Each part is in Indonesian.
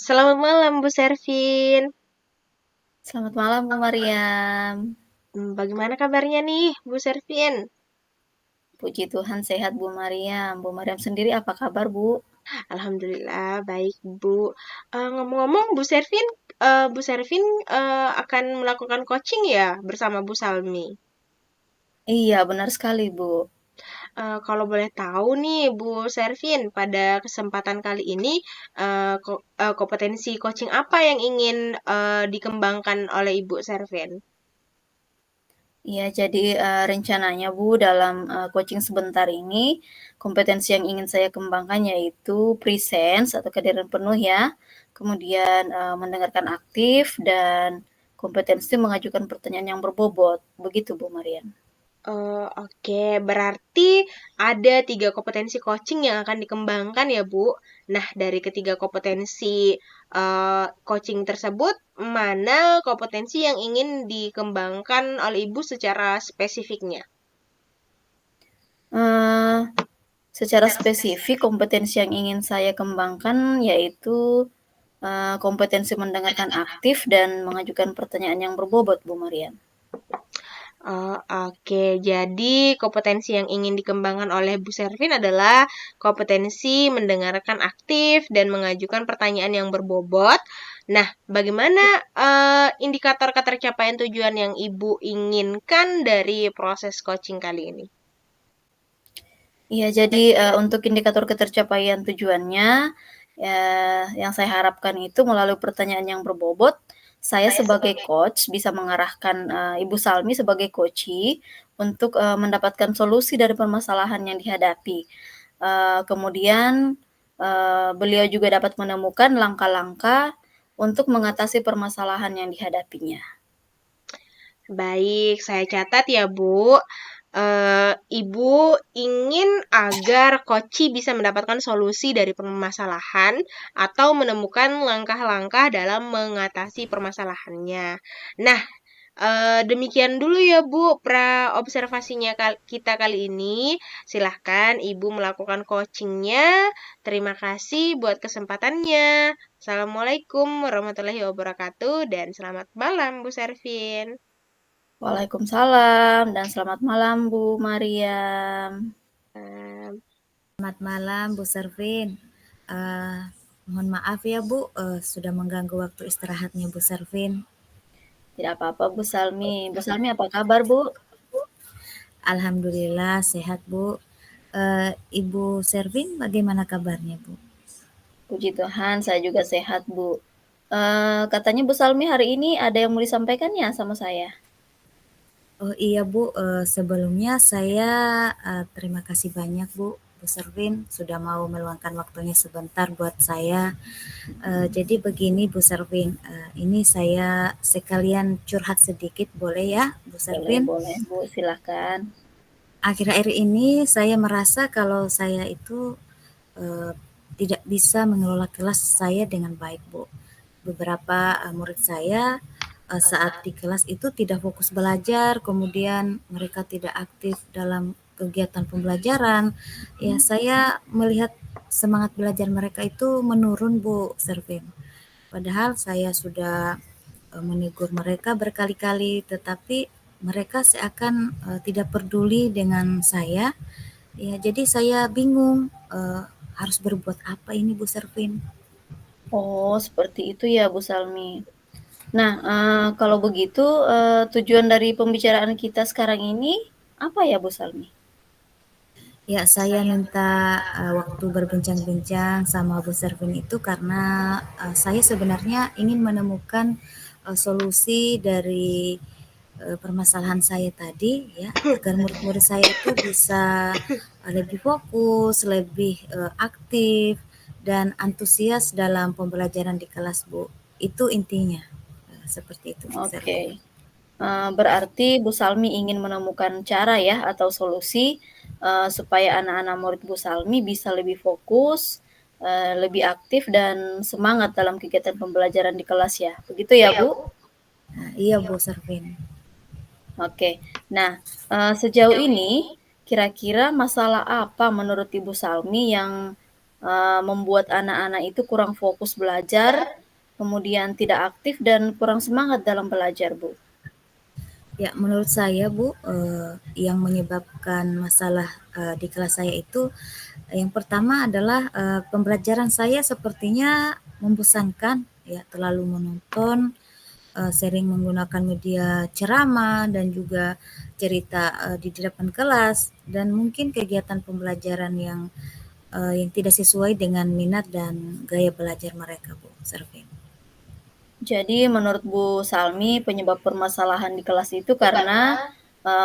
Selamat malam, Bu Servin. Selamat malam, Bu Mariam. Bagaimana kabarnya nih, Bu Servin? Puji Tuhan sehat, Bu Mariam. Bu Mariam sendiri apa kabar, Bu? Alhamdulillah, baik, Bu. Ngomong-ngomong, Bu Servin akan melakukan coaching ya bersama Bu Salmi. Iya, benar sekali, Bu. Kalau boleh tahu nih, Bu Servin, pada kesempatan kali ini, kompetensi coaching apa yang ingin dikembangkan oleh Ibu Servin? Iya, jadi rencananya, Bu, dalam coaching sebentar ini, kompetensi yang ingin saya kembangkan yaitu presence atau kehadiran penuh ya, kemudian mendengarkan aktif, dan kompetensi mengajukan pertanyaan yang berbobot. Begitu, Bu Mariam. Oke, berarti ada tiga kompetensi coaching yang akan dikembangkan ya, Bu. Nah, dari ketiga kompetensi coaching tersebut, mana kompetensi yang ingin dikembangkan oleh Ibu secara spesifiknya? Eh, Secara spesifik, kompetensi yang ingin saya kembangkan yaitu kompetensi mendengarkan aktif dan mengajukan pertanyaan yang berbobot, Bu Marian. Oke. Jadi kompetensi yang ingin dikembangkan oleh Bu Servin adalah kompetensi mendengarkan aktif dan mengajukan pertanyaan yang berbobot. Nah, bagaimana indikator ketercapaian tujuan yang Ibu inginkan dari proses coaching kali ini? Iya, jadi untuk indikator ketercapaian tujuannya, ya, yang saya harapkan itu melalui pertanyaan yang berbobot, saya sebagai coach bisa mengarahkan Ibu Salmi sebagai coachee untuk mendapatkan solusi dari permasalahan yang dihadapi. Kemudian beliau juga dapat menemukan langkah-langkah untuk mengatasi permasalahan yang dihadapinya. Baik, saya catat ya, Bu. Ibu ingin agar Koci bisa mendapatkan solusi dari permasalahan atau menemukan langkah-langkah dalam mengatasi permasalahannya. Nah, demikian dulu ya Bu, observasinya kita kali ini. Silahkan Ibu melakukan coachingnya. Terima kasih buat kesempatannya. Assalamualaikum warahmatullahi wabarakatuh dan selamat malam Bu Servin. Waalaikumsalam dan selamat malam Bu Mariam. Em, Selamat malam Bu Servin. Eh, Mohon maaf ya Bu, sudah mengganggu waktu istirahatnya Bu Servin. Tidak apa-apa Bu Salmi. Bu Salmi apa kabar Bu? Alhamdulillah sehat Bu. Ibu Servin bagaimana kabarnya Bu? Puji Tuhan saya juga sehat Bu. Katanya Bu Salmi hari ini ada yang mau disampaikan ya sama saya? Oh iya Bu, sebelumnya saya terima kasih banyak Bu Servin sudah mau meluangkan waktunya sebentar buat saya. Jadi begini Bu Servin, ini saya sekalian curhat sedikit boleh ya Bu Boleh, Servin? boleh Bu, silakan. Akhir-akhir ini saya merasa kalau saya itu eh, tidak bisa mengelola kelas saya dengan baik, Bu. Beberapa murid saya saat di kelas itu tidak fokus belajar, kemudian mereka tidak aktif dalam kegiatan pembelajaran. Ya, saya melihat semangat belajar mereka itu menurun, Bu Servin. Padahal saya sudah menegur mereka berkali-kali, tetapi mereka seakan tidak peduli dengan saya. Ya, jadi saya bingung harus berbuat apa ini Bu Servin. Oh, seperti itu ya Bu Salmi. Nah, kalau begitu tujuan dari pembicaraan kita sekarang ini apa ya Bu Salmi? Ya, saya minta waktu berbincang-bincang sama Bu Servin itu karena saya sebenarnya ingin menemukan solusi dari permasalahan saya tadi ya, agar murid-murid saya itu bisa lebih fokus, lebih aktif dan antusias dalam pembelajaran di kelas, Bu. Itu intinya. Seperti itu, Bu Oke. Servin. Berarti Bu Salmi ingin menemukan cara ya atau solusi supaya anak-anak murid Bu Salmi bisa lebih fokus, lebih aktif dan semangat dalam kegiatan pembelajaran di kelas ya. Begitu ya, Bu? Nah, iya, Bu Servin. Oke. Nah, sejauh ini kira-kira masalah apa menurut Ibu Salmi yang membuat anak-anak itu kurang fokus belajar kemudian tidak aktif dan kurang semangat dalam belajar, Bu? Ya, menurut saya Bu, yang menyebabkan masalah di kelas saya itu, yang pertama adalah pembelajaran saya sepertinya membosankan, ya, terlalu menonton, sering menggunakan media ceramah dan juga cerita di depan kelas, dan mungkin kegiatan pembelajaran yang tidak sesuai dengan minat dan gaya belajar mereka, Bu Servin. Jadi menurut Bu Salmi penyebab permasalahan di kelas itu karena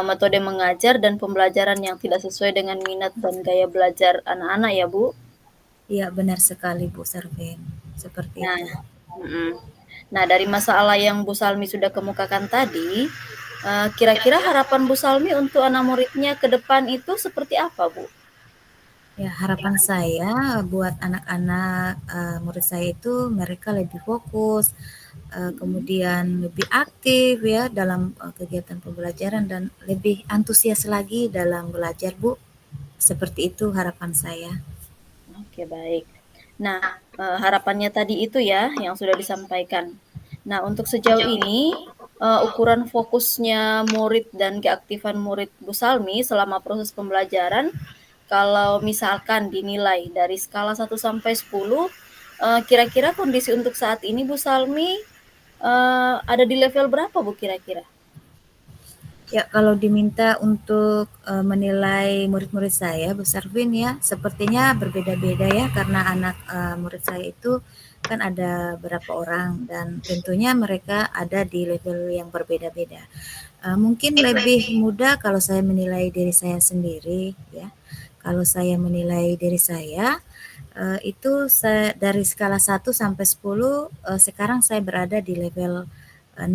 metode mengajar dan pembelajaran yang tidak sesuai dengan minat dan gaya belajar anak-anak ya, Bu? Iya, benar sekali Bu Servin, seperti Nah, itu. mm-mm. Nah, dari masalah yang Bu Salmi sudah kemukakan tadi, kira-kira harapan Bu Salmi untuk anak muridnya ke depan itu seperti apa, Bu? Ya, harapan saya buat anak-anak murid saya itu mereka lebih fokus, kemudian lebih aktif ya dalam kegiatan pembelajaran dan lebih antusias lagi dalam belajar, Bu. Seperti itu harapan saya. Oke, baik. Nah, harapannya tadi itu ya yang sudah disampaikan. Nah, untuk sejauh ini ukuran fokusnya murid dan keaktifan murid Bu Salmi selama proses pembelajaran kalau misalkan dinilai dari skala 1 sampai 10, kira-kira kondisi untuk saat ini Bu Salmi ada di level berapa Bu kira-kira? Ya, kalau diminta untuk menilai murid-murid saya, Bu Sarvin ya, sepertinya berbeda-beda ya, karena anak murid saya itu kan ada berapa orang dan tentunya mereka ada di level yang berbeda-beda. Mungkin lebih mudah kalau saya menilai diri saya sendiri ya. Kalau saya menilai diri saya, itu dari skala 1 sampai 10, sekarang saya berada di level 6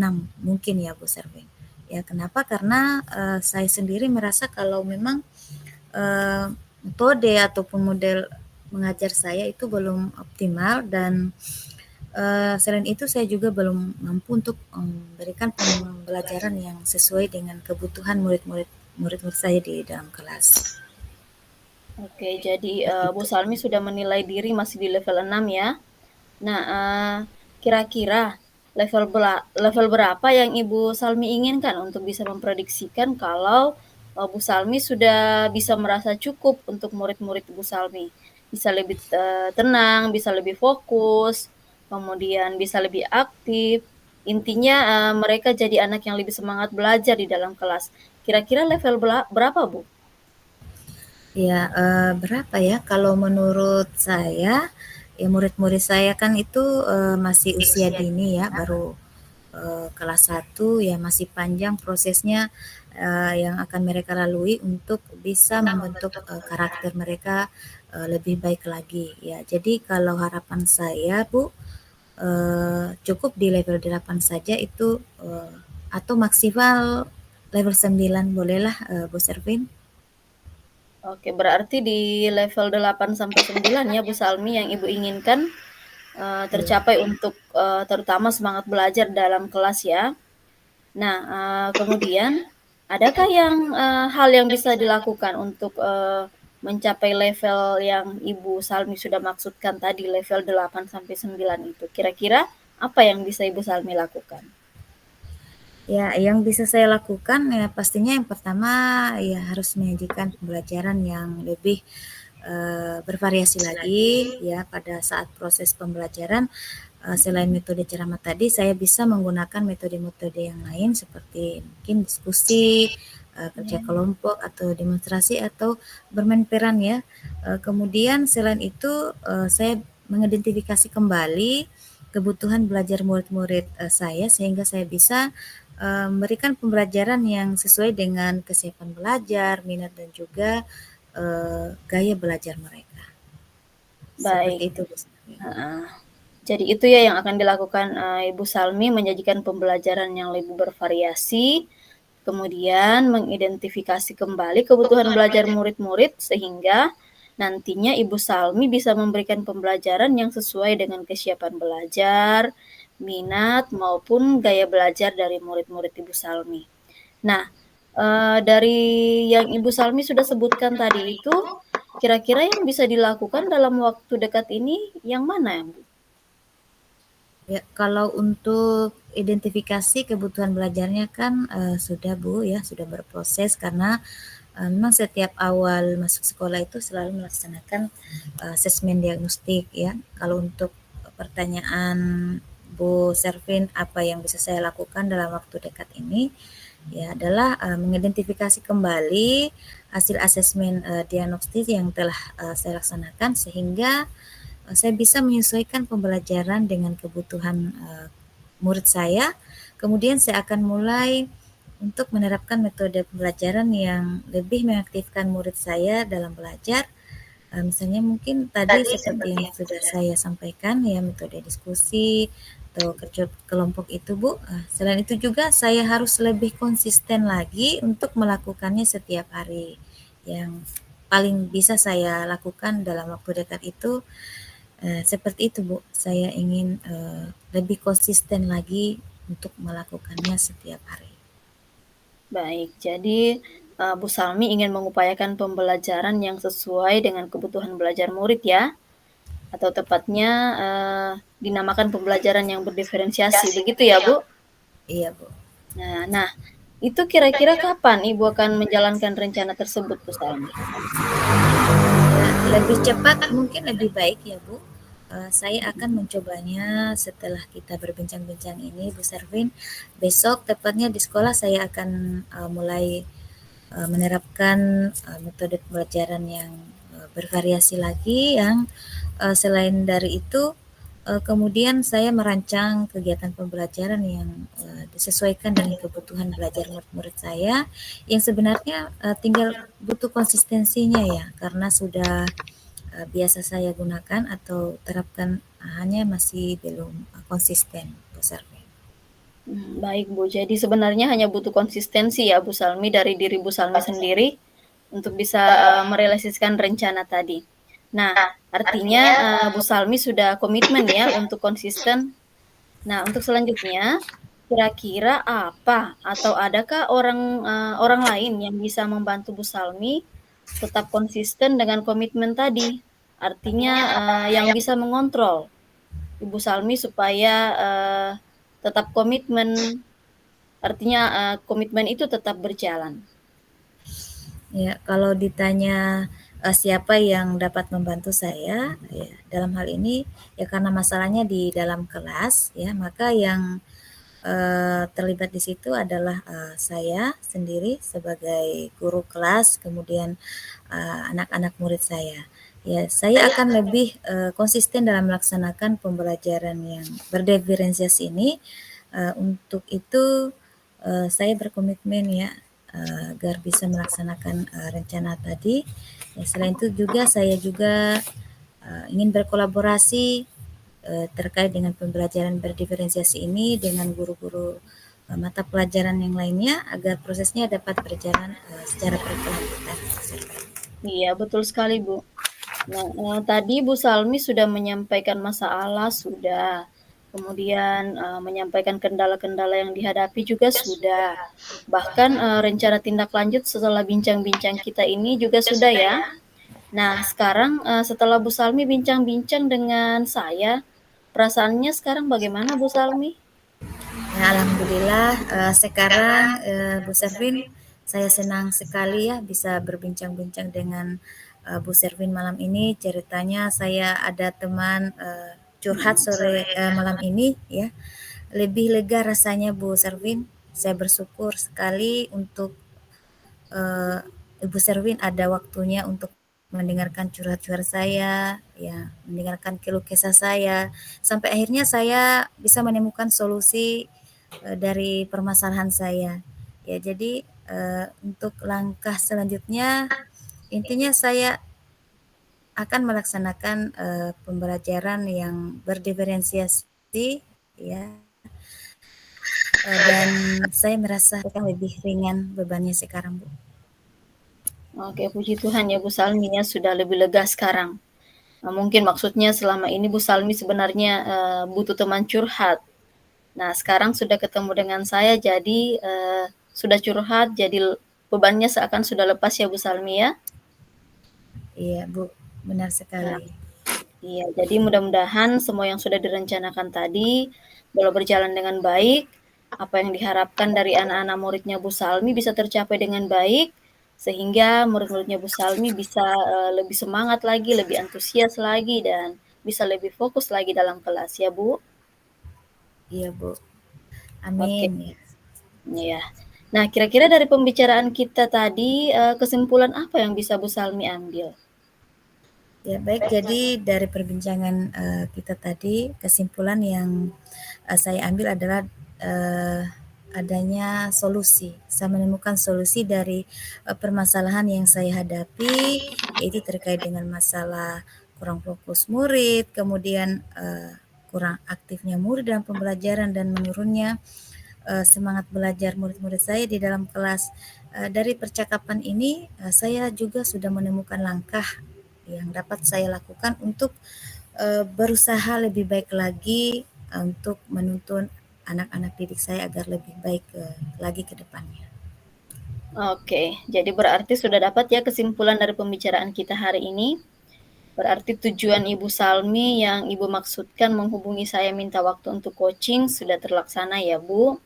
mungkin ya Bu Servin. Ya, kenapa? Karena saya sendiri merasa kalau memang metode ataupun model mengajar saya itu belum optimal dan selain itu saya juga belum mampu untuk memberikan pembelajaran yang sesuai dengan kebutuhan murid-murid saya di dalam kelas. Oke, jadi Seperti Bu itu. Salmi sudah menilai diri masih di level 6 ya. Nah, kira-kira level berapa yang Ibu Salmi inginkan untuk bisa memprediksikan kalau Bu Salmi sudah bisa merasa cukup untuk murid-murid Bu Salmi? Bisa lebih tenang, bisa lebih fokus, kemudian bisa lebih aktif. Intinya mereka jadi anak yang lebih semangat belajar di dalam kelas. Kira-kira level berapa, Bu? Ya, berapa ya? Kalau menurut saya, ya murid-murid saya kan itu masih usia dini ya, baru kelas 1 ya, masih panjang prosesnya yang akan mereka lalui untuk bisa membentuk karakter mereka lebih baik lagi ya. Jadi kalau harapan saya Bu, cukup di level 8 saja itu atau maksimal level 9 bolehlah Bu Servin. Oke, berarti di level 8 sampai 9 ya Bu Salmi yang Ibu inginkan Iya. tercapai untuk terutama semangat belajar dalam kelas ya. Nah, kemudian adakah hal yang bisa dilakukan untuk mencapai level yang Ibu Salmi sudah maksudkan tadi level 8 sampai 9 itu? Kira-kira apa yang bisa Ibu Salmi lakukan? Ya, yang bisa saya lakukan ya pastinya yang pertama ya harus menyajikan pembelajaran yang lebih bervariasi lagi ya pada saat proses pembelajaran. Selain metode ceramah tadi, saya bisa menggunakan metode-metode yang lain seperti mungkin diskusi, kerja kelompok atau demonstrasi atau bermain peran ya. Kemudian selain itu saya mengidentifikasi kembali kebutuhan belajar murid-murid saya sehingga saya bisa memberikan pembelajaran yang sesuai dengan kesiapan belajar, minat dan juga gaya belajar mereka. Baik. Seperti itu, Bu. Heeh. Jadi itu ya yang akan dilakukan Ibu Salmi, menyajikan pembelajaran yang lebih bervariasi, kemudian mengidentifikasi kembali kebutuhan belajar murid-murid sehingga nantinya Ibu Salmi bisa memberikan pembelajaran yang sesuai dengan kesiapan belajar, minat maupun gaya belajar dari murid-murid Ibu Salmi. Nah, dari yang Ibu Salmi sudah sebutkan tadi itu, kira-kira yang bisa dilakukan dalam waktu dekat ini yang mana, Bu? Ya, kalau untuk identifikasi kebutuhan belajarnya kan sudah Bu ya, sudah berproses karena memang setiap awal masuk sekolah itu selalu melaksanakan asesmen diagnostik ya. Kalau untuk pertanyaan Bu Servin apa yang bisa saya lakukan dalam waktu dekat ini ya adalah mengidentifikasi kembali hasil asesmen diagnostik yang telah saya laksanakan sehingga saya bisa menyesuaikan pembelajaran dengan kebutuhan murid saya. Kemudian saya akan mulai untuk menerapkan metode pembelajaran yang lebih mengaktifkan murid saya dalam belajar. Misalnya mungkin tadi seperti yang sudah saya sampaikan ya metode diskusi atau kerja kelompok itu Bu. Selain itu juga saya harus lebih konsisten lagi untuk melakukannya setiap hari. Yang paling bisa saya lakukan dalam waktu dekat itu seperti itu Bu, saya ingin lebih konsisten lagi untuk melakukannya setiap hari. Baik, jadi Bu Salmi ingin mengupayakan pembelajaran yang sesuai dengan kebutuhan belajar murid ya, atau tepatnya dinamakan pembelajaran yang berdiferensiasi, begitu ya Bu? Iya Bu. Nah, itu kira-kira kapan Ibu akan menjalankan rencana tersebut Bu Salmi? Lebih cepat mungkin lebih baik ya Bu. Saya akan mencobanya setelah kita berbincang-bincang ini Bu Servin. Besok tepatnya di sekolah saya akan mulai menerapkan metode pembelajaran yang bervariasi lagi yang selain dari itu kemudian saya merancang kegiatan pembelajaran yang disesuaikan dengan kebutuhan belajar murid-murid saya yang sebenarnya tinggal butuh konsistensinya ya karena sudah biasa saya gunakan atau terapkan hanya masih belum konsisten besar. Baik Bu, jadi sebenarnya hanya butuh konsistensi ya Bu Salmi dari diri Bu Salmi sendiri untuk bisa merealisasikan rencana tadi. Nah, artinya Bu Salmi sudah komitmen ya untuk konsisten. Nah, untuk selanjutnya, kira-kira apa atau adakah orang lain yang bisa membantu Bu Salmi tetap konsisten dengan komitmen tadi? Artinya yang bisa mengontrol Ibu Salmi supaya tetap komitmen, artinya komitmen itu tetap berjalan. Ya, kalau ditanya siapa yang dapat membantu saya, ya, dalam hal ini ya karena masalahnya di dalam kelas, ya maka yang terlibat di situ adalah saya sendiri sebagai guru kelas, kemudian anak-anak murid saya. Ya, saya akan lebih konsisten dalam melaksanakan pembelajaran yang berdiferensiasi ini. Untuk itu saya berkomitmen ya agar bisa melaksanakan rencana tadi. Ya, selain itu juga saya juga ingin berkolaborasi terkait dengan pembelajaran berdiferensiasi ini dengan guru-guru mata pelajaran yang lainnya agar prosesnya dapat berjalan secara berkelanjutan. Iya, betul sekali Bu. Nah, tadi Bu Salmi sudah menyampaikan masalah, sudah. Kemudian menyampaikan kendala-kendala yang dihadapi juga sudah. Bahkan rencana tindak lanjut setelah bincang-bincang kita ini juga sudah ya. Nah, sekarang setelah Bu Salmi bincang-bincang dengan saya, perasaannya sekarang bagaimana Bu Salmi? Ya, alhamdulillah sekarang Bu Servin saya senang sekali ya bisa berbincang-bincang dengan Bu Servin malam ini. Ceritanya saya ada teman curhat sore malam ini ya. Lebih lega rasanya Bu Servin. Saya bersyukur sekali untuk Ibu Servin ada waktunya untuk mendengarkan curhat-curhat saya, ya, mendengarkan keluh kesah saya, sampai akhirnya saya bisa menemukan solusi dari permasalahan saya. Ya, jadi untuk langkah selanjutnya intinya saya akan melaksanakan pembelajaran yang berdiferensiasi, ya, dan saya merasa lebih ringan bebannya sekarang, Bu. Oke, puji Tuhan ya Bu Salmi ya sudah lebih lega sekarang. Nah, mungkin maksudnya selama ini Bu Salmi sebenarnya butuh teman curhat. Nah, sekarang sudah ketemu dengan saya jadi sudah curhat jadi bebannya seakan sudah lepas ya Bu Salmi ya. Iya, Bu, benar Nah, sekali. Iya, jadi mudah-mudahan semua yang sudah direncanakan tadi boleh berjalan dengan baik. Apa yang diharapkan dari anak-anak muridnya Bu Salmi bisa tercapai dengan baik, sehingga murid-muridnya Bu Salmi bisa lebih semangat lagi, lebih antusias lagi, dan bisa lebih fokus lagi dalam kelas ya Bu. Iya, Bu. Oke, Amin ya. ya. Nah, kira-kira dari pembicaraan kita tadi, kesimpulan apa yang bisa Bu Salmi ambil? Ya, baik. Jadi dari perbincangan kita tadi, kesimpulan yang saya ambil adalah adanya solusi. Saya menemukan solusi dari permasalahan yang saya hadapi, yaitu terkait dengan masalah kurang fokus murid, kemudian kurang aktifnya murid dalam pembelajaran dan menurunnya semangat belajar murid-murid saya di dalam kelas. Dari percakapan ini, saya juga sudah menemukan langkah yang dapat saya lakukan untuk berusaha lebih baik lagi untuk menuntun anak-anak didik saya agar lebih baik lagi ke depannya. Oke, jadi berarti sudah dapat ya kesimpulan dari pembicaraan kita hari ini. Berarti tujuan Ibu Salmi yang Ibu maksudkan menghubungi saya minta waktu untuk coaching sudah terlaksana ya Bu.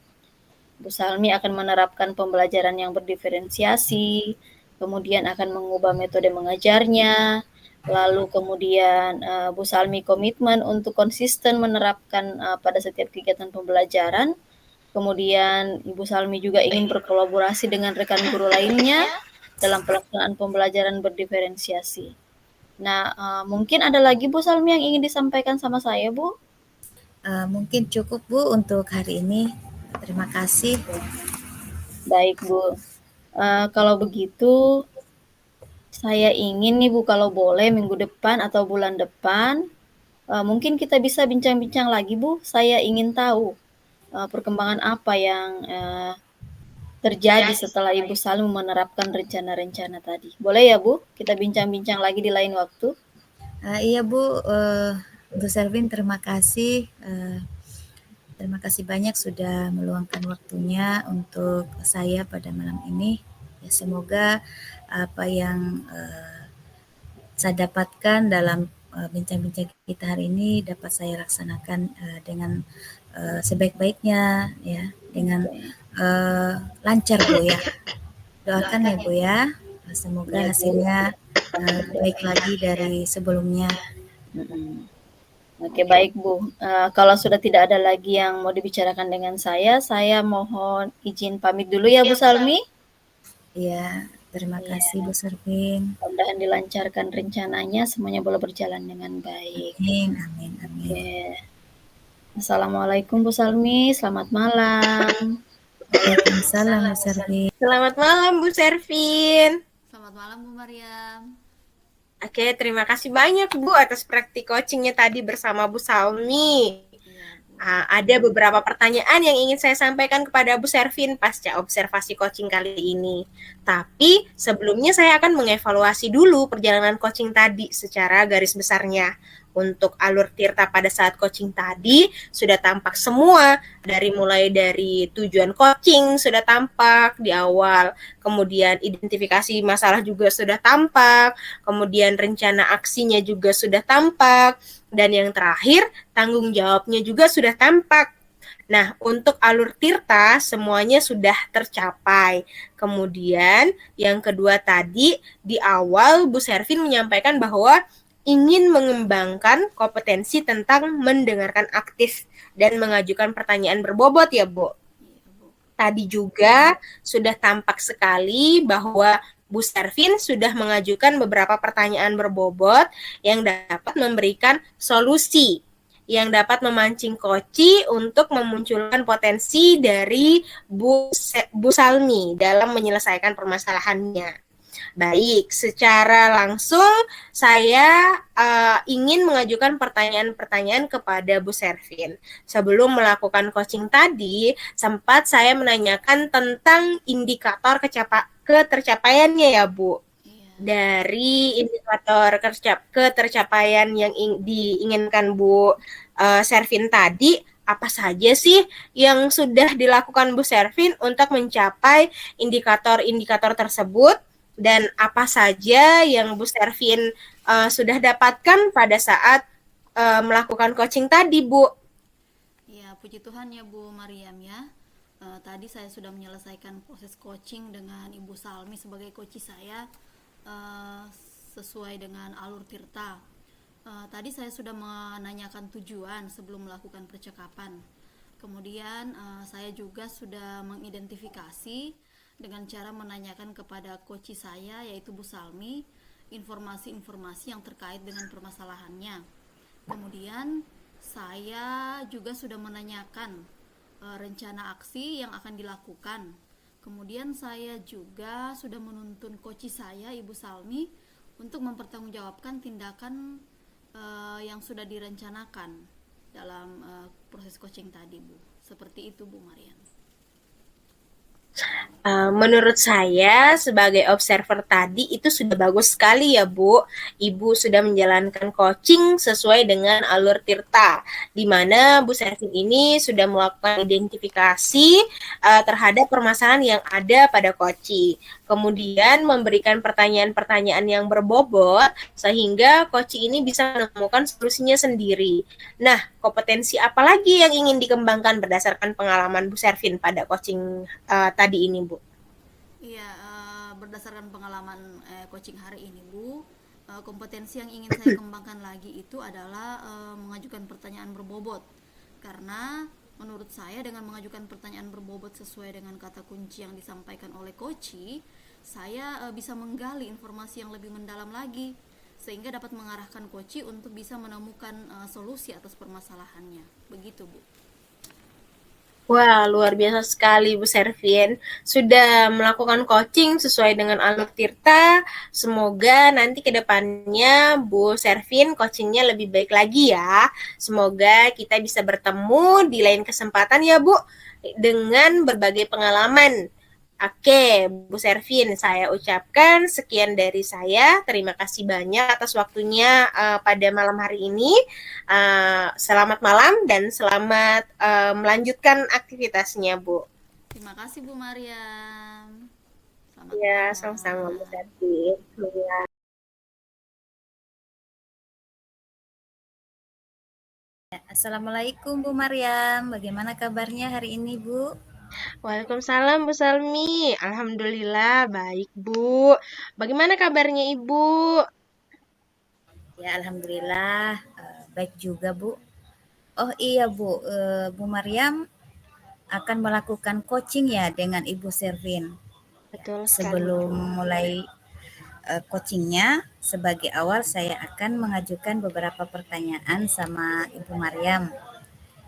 Bu Salmi akan menerapkan pembelajaran yang berdiferensiasi, kemudian akan mengubah metode mengajarnya, lalu kemudian Bu Salmi komitmen untuk konsisten menerapkan pada setiap kegiatan pembelajaran. Kemudian Ibu Salmi juga ingin berkolaborasi dengan rekan guru lainnya dalam pelaksanaan pembelajaran berdiferensiasi. Nah, mungkin ada lagi Bu Salmi yang ingin disampaikan sama saya, Bu? Mungkin cukup Bu untuk hari ini. Terima kasih. Baik, Bu. Kalau begitu, saya ingin nih Bu, kalau boleh minggu depan atau bulan depan, mungkin kita bisa bincang-bincang lagi Bu. Saya ingin tahu perkembangan apa yang terjadi setelah Ibu Salmi menerapkan rencana-rencana tadi. Boleh ya Bu? Kita bincang-bincang lagi di lain waktu. Iya Bu, Bu Selvin terima kasih. Terima kasih banyak sudah meluangkan waktunya untuk saya pada malam ini. Ya, semoga apa yang saya dapatkan dalam bincang-bincang kita hari ini dapat saya laksanakan dengan sebaik-baiknya, ya, dengan lancar Bu ya. Doakan ya Bu ya, semoga Ya, Bu. hasilnya baik lagi dari sebelumnya. Oke, baik Bu. Kalau sudah tidak ada lagi yang mau dibicarakan dengan saya mohon izin pamit dulu ya Bu Salmi. Iya, terima kasih Bu Servin. Mudah-mudahan dilancarkan rencananya, semuanya boleh berjalan dengan baik. Amin, amin, amin. Oke. Assalamualaikum Bu Salmi, selamat malam. Waalaikumsalam Bu Servin. Selamat malam Bu Servin. Selamat malam Bu Mariam. Oke, terima kasih banyak Bu atas praktik coachingnya tadi bersama Bu Salmi. Ada beberapa pertanyaan yang ingin saya sampaikan kepada Bu Servin pasca observasi coaching kali ini. Tapi sebelumnya saya akan mengevaluasi dulu perjalanan coaching tadi secara garis besarnya. Untuk alur Tirta pada saat coaching tadi sudah tampak semua, mulai dari tujuan coaching sudah tampak di awal, kemudian identifikasi masalah juga sudah tampak, kemudian rencana aksinya juga sudah tampak, dan yang terakhir tanggung jawabnya juga sudah tampak. Nah, untuk alur Tirta semuanya sudah tercapai. Kemudian yang kedua tadi di awal Bu Servin menyampaikan bahwa ingin mengembangkan kompetensi tentang mendengarkan aktif dan mengajukan pertanyaan berbobot ya Bu. Tadi juga sudah tampak sekali bahwa Bu Servin sudah mengajukan beberapa pertanyaan berbobot yang dapat memberikan solusi, yang dapat memancing Koci untuk memunculkan potensi dari Bu Salmi dalam menyelesaikan permasalahannya. Baik, secara langsung saya ingin mengajukan pertanyaan-pertanyaan kepada Bu Servin. Sebelum melakukan coaching tadi, sempat saya menanyakan tentang indikator ketercapaiannya ya Bu. Dari indikator ketercapaian yang diinginkan Bu Servin tadi, apa saja sih yang sudah dilakukan Bu Servin untuk mencapai indikator-indikator tersebut? dan apa saja yang Bu Servin sudah dapatkan pada saat melakukan coaching tadi, Bu? Ya, puji Tuhan ya Bu Mariam ya. Tadi saya sudah menyelesaikan proses coaching dengan Ibu Salmi sebagai coach saya eh, sesuai dengan alur Tirta. Tadi saya sudah menanyakan tujuan sebelum melakukan percakapan. Kemudian saya juga sudah mengidentifikasi dengan cara menanyakan kepada coach saya yaitu Bu Salmi informasi-informasi yang terkait dengan permasalahannya. Kemudian saya juga sudah menanyakan rencana aksi yang akan dilakukan. Kemudian saya juga sudah menuntun coach saya Ibu Salmi untuk mempertanggungjawabkan tindakan yang sudah direncanakan dalam proses coaching tadi, Bu. Seperti itu, Bu Marian. Menurut saya sebagai observer tadi itu sudah bagus sekali ya Bu. Ibu sudah menjalankan coaching sesuai dengan alur Tirta, di mana Bu Servin ini sudah melakukan identifikasi terhadap permasalahan yang ada pada coaching. Kemudian memberikan pertanyaan-pertanyaan yang berbobot sehingga coaching ini bisa menemukan solusinya sendiri. Nah, kompetensi apa lagi yang ingin dikembangkan berdasarkan pengalaman Bu Servin pada coaching tadi ini, Bu? Iya, berdasarkan pengalaman coaching hari ini, Bu, kompetensi yang ingin saya kembangkan lagi itu adalah mengajukan pertanyaan berbobot. Karena menurut saya dengan mengajukan pertanyaan berbobot sesuai dengan kata kunci yang disampaikan oleh coach, saya bisa menggali informasi yang lebih mendalam lagi sehingga dapat mengarahkan coach untuk bisa menemukan solusi atas permasalahannya. Begitu, Bu. Wah, luar biasa sekali Bu Servin. Sudah melakukan coaching sesuai dengan alur Tirta. Semoga nanti ke depannya Bu Servin coachingnya lebih baik lagi ya. Semoga kita bisa bertemu di lain kesempatan ya Bu, dengan berbagai pengalaman. Oke, Bu Servin, saya ucapkan sekian dari saya. Terima kasih banyak atas waktunya pada malam hari ini. Selamat malam dan selamat melanjutkan aktivitasnya, Bu. Terima kasih, Bu Mariam. Selamat Ya, sama-sama, Bu malam. Servin. Assalamualaikum Bu Mariam, bagaimana kabarnya hari ini Bu? Waalaikumsalam, Bu Salmi. Alhamdulillah, baik, Bu. Bagaimana kabarnya Ibu? Ya Alhamdulillah baik juga Bu. Oh iya Bu, Bu Mariam akan melakukan coaching ya dengan Ibu Servin. Betul sekali, Sebelum Bu. mulai coachingnya, sebagai awal saya akan mengajukan beberapa pertanyaan sama Ibu Mariam.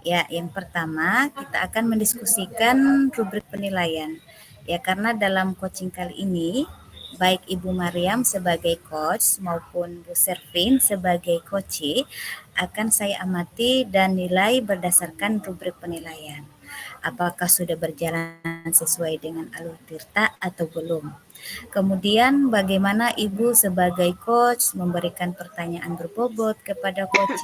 Ya, yang pertama kita akan mendiskusikan rubrik penilaian. Ya, karena dalam coaching kali ini, baik Ibu Mariam sebagai coach maupun Bu Servin sebagai coach akan saya amati dan nilai berdasarkan rubrik penilaian. Apakah sudah berjalan sesuai dengan alur Tirta atau belum? Kemudian bagaimana Ibu sebagai coach memberikan pertanyaan berbobot kepada coach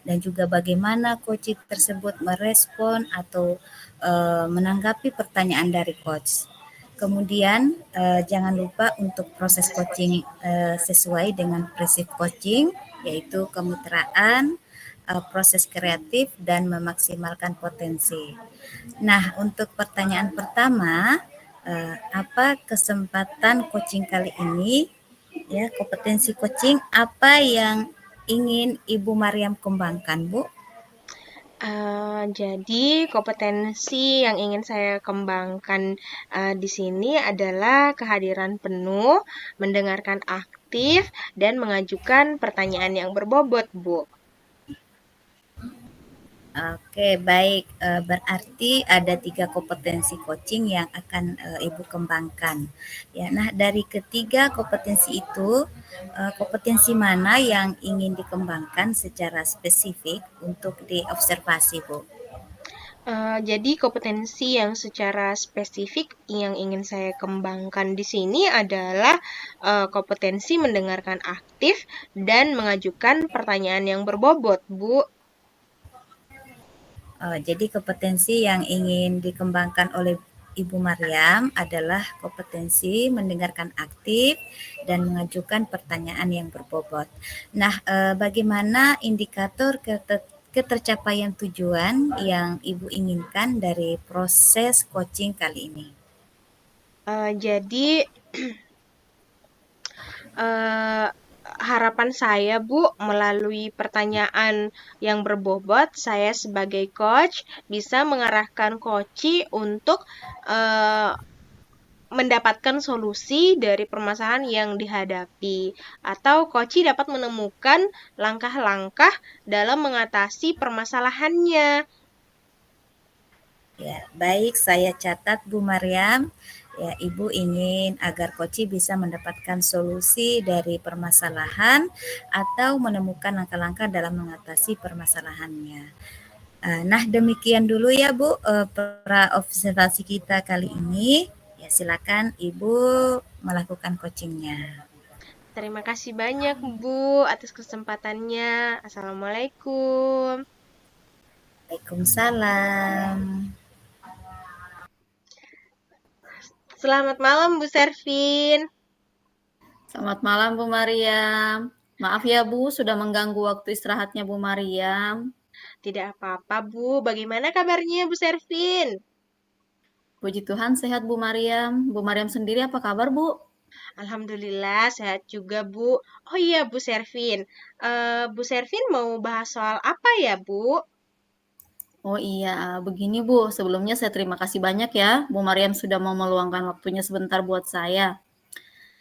dan juga bagaimana coach tersebut merespon atau menanggapi pertanyaan dari coach. Kemudian jangan lupa untuk proses coaching sesuai dengan prinsip coaching yaitu kemitraan, proses kreatif dan memaksimalkan potensi. Nah, untuk pertanyaan pertama, apa kesempatan coaching kali ini? Ya, kompetensi coaching apa yang ingin Ibu Mariam kembangkan, Bu? Jadi kompetensi yang ingin saya kembangkan di sini adalah kehadiran penuh, mendengarkan aktif, dan mengajukan pertanyaan yang berbobot, Bu. Oke, baik. Berarti ada 3 kompetensi coaching yang akan Ibu kembangkan. Ya, nah dari ketiga kompetensi itu, kompetensi mana yang ingin dikembangkan secara spesifik untuk diobservasi, Bu? Jadi kompetensi yang secara spesifik yang ingin saya kembangkan di sini adalah kompetensi mendengarkan aktif dan mengajukan pertanyaan yang berbobot, Bu. Jadi kompetensi yang ingin dikembangkan oleh Ibu Maryam adalah kompetensi mendengarkan aktif dan mengajukan pertanyaan yang berbobot. Nah, bagaimana indikator ketercapaian tujuan yang Ibu inginkan dari proses coaching kali ini? Jadi eh, harapan saya, Bu, melalui pertanyaan yang berbobot, saya sebagai coach bisa mengarahkan coachi untuk eh, mendapatkan solusi dari permasalahan yang dihadapi, atau coachi dapat menemukan langkah-langkah dalam mengatasi permasalahannya. Ya, baik, saya catat Bu Maryam. Ya, Ibu ingin agar Koci bisa mendapatkan solusi dari permasalahan atau menemukan langkah-langkah dalam mengatasi permasalahannya. Nah, demikian dulu ya Bu, pra observasi kita kali ini. Ya, silakan Ibu melakukan coachingnya. Terima kasih banyak, Bu, atas kesempatannya. Assalamualaikum. Waalaikumsalam. Selamat malam, Bu Servin. Selamat malam Bu Mariam. Maaf ya Bu, sudah mengganggu waktu istirahatnya Bu Mariam. Tidak apa-apa, Bu. Bagaimana kabarnya, Bu Servin? Puji Tuhan sehat Bu Mariam. Bu Mariam sendiri apa kabar Bu? Alhamdulillah, sehat juga, Bu. Oh iya, Bu Servin. Bu Servin mau bahas soal apa ya, Bu? Oh iya, begini Bu, sebelumnya saya terima kasih banyak ya Bu Mariam sudah mau meluangkan waktunya sebentar buat saya.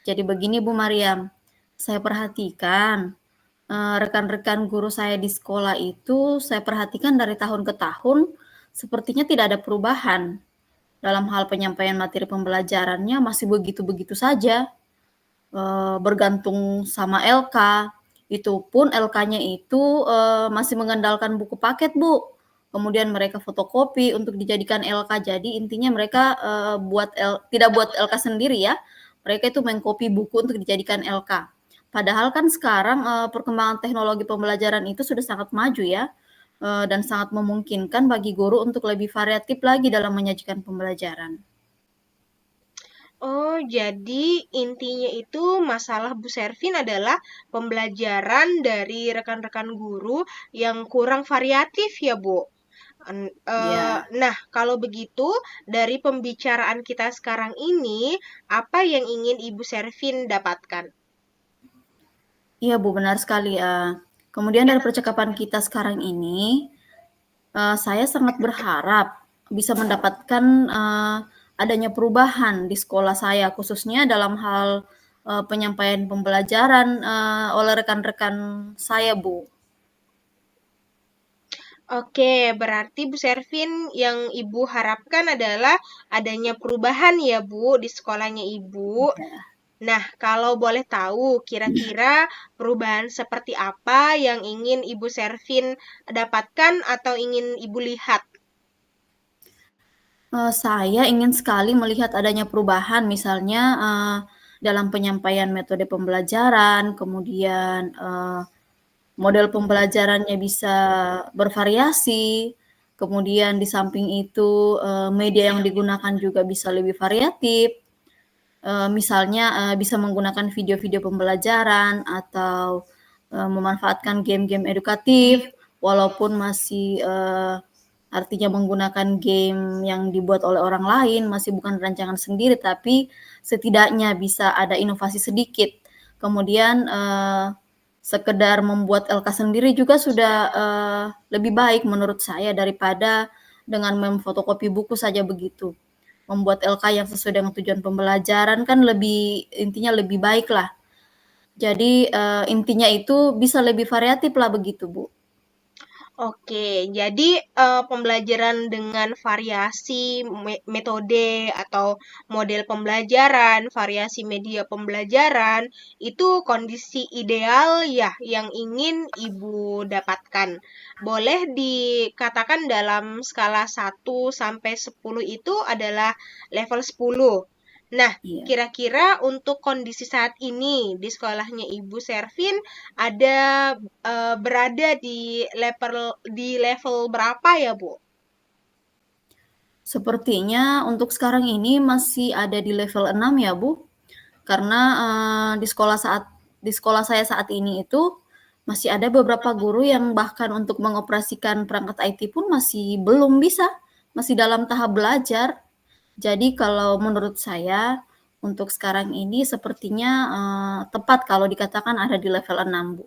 Jadi begini Bu Mariam, saya perhatikan rekan-rekan guru saya di sekolah itu, saya perhatikan dari tahun ke tahun sepertinya tidak ada perubahan. Dalam hal penyampaian materi pembelajarannya masih begitu-begitu saja, bergantung sama LK. Itu pun LK-nya itu masih mengandalkan buku paket, Bu. Kemudian mereka fotokopi untuk dijadikan LK. Jadi intinya mereka tidak buat LK sendiri ya. Mereka itu mengcopy buku untuk dijadikan LK. Padahal kan sekarang perkembangan teknologi pembelajaran itu sudah sangat maju ya. Dan sangat memungkinkan bagi guru untuk lebih variatif lagi dalam menyajikan pembelajaran. Oh, jadi intinya itu masalah Bu Servin adalah pembelajaran dari rekan-rekan guru yang kurang variatif ya, Bu. Ya, Nah, kalau begitu, dari pembicaraan kita sekarang ini, apa yang ingin Ibu Servin dapatkan? iya Bu, benar sekali. Kemudian dari percakapan kita sekarang ini, saya sangat berharap bisa mendapatkan adanya perubahan di sekolah saya, khususnya dalam hal penyampaian pembelajaran oleh rekan-rekan saya, Bu. Oke, berarti Bu Servin yang Ibu harapkan adalah adanya perubahan ya, Bu, di sekolahnya Ibu. Ya. Nah, kalau boleh tahu, kira-kira perubahan seperti apa yang ingin Ibu Servin dapatkan atau ingin Ibu lihat? Saya ingin sekali melihat adanya perubahan, misalnya dalam penyampaian metode pembelajaran, kemudian model pembelajarannya bisa bervariasi, kemudian di samping itu media yang digunakan juga bisa lebih variatif, misalnya bisa menggunakan video-video pembelajaran atau memanfaatkan game-game edukatif, walaupun masih artinya menggunakan game yang dibuat oleh orang lain, masih bukan rancangan sendiri, tapi setidaknya bisa ada inovasi sedikit. Kemudian sekedar membuat LK sendiri juga sudah lebih baik menurut saya daripada dengan memfotokopi buku saja begitu. Membuat LK yang sesuai dengan tujuan pembelajaran kan intinya lebih baik lah. Jadi intinya itu bisa lebih variatif lah begitu Bu. Oke, jadi pembelajaran dengan variasi metode atau model pembelajaran, variasi media pembelajaran, itu kondisi ideal ya yang ingin Ibu dapatkan. Boleh dikatakan dalam skala 1 sampai 10 itu adalah level 10. Nah, Iya. kira-kira untuk kondisi saat ini di sekolahnya Ibu Servin ada berada di level berapa ya, Bu? Sepertinya untuk sekarang ini masih ada di level 6 ya, Bu. Karena, di sekolah saya saat ini itu, masih ada beberapa guru yang bahkan untuk mengoperasikan perangkat IT pun masih belum bisa, masih dalam tahap belajar. Jadi kalau menurut saya, untuk sekarang ini sepertinya, tepat kalau dikatakan ada di level 6, Bu.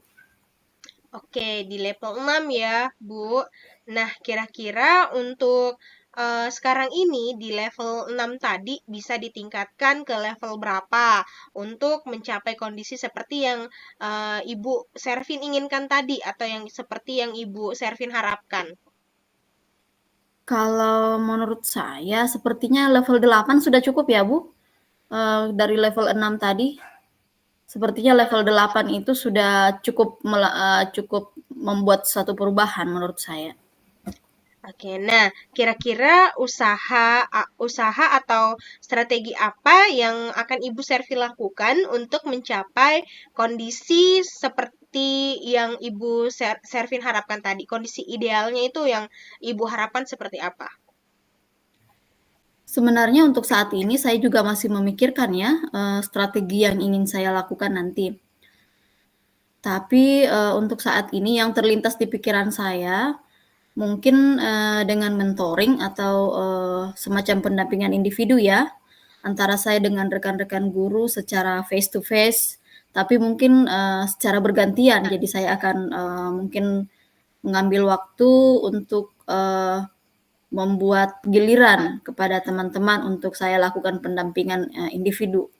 Oke, di level 6 ya, Bu. Nah, kira-kira untuk sekarang ini di level 6 tadi bisa ditingkatkan ke level berapa untuk mencapai kondisi seperti yang Ibu Servin inginkan tadi atau yang seperti yang Ibu Servin harapkan? Kalau menurut saya sepertinya level 8 sudah cukup ya, Bu, dari level 6 tadi. Sepertinya level 8 itu sudah cukup membuat suatu perubahan menurut saya. Oke, nah kira-kira usaha atau strategi apa yang akan Ibu Servi lakukan untuk mencapai kondisi seperti yang Ibu Servin harapkan tadi? Kondisi idealnya itu yang Ibu harapkan seperti apa? Sebenarnya untuk saat ini saya juga masih memikirkan ya, strategi yang ingin saya lakukan nanti. Tapi, untuk saat ini yang terlintas di pikiran saya, mungkin, dengan mentoring atau, semacam pendampingan individu ya, antara saya dengan rekan-rekan guru secara face to face, tapi mungkin, secara bergantian. Jadi saya akan, mungkin mengambil waktu untuk, membuat giliran kepada teman-teman untuk saya lakukan pendampingan, individu.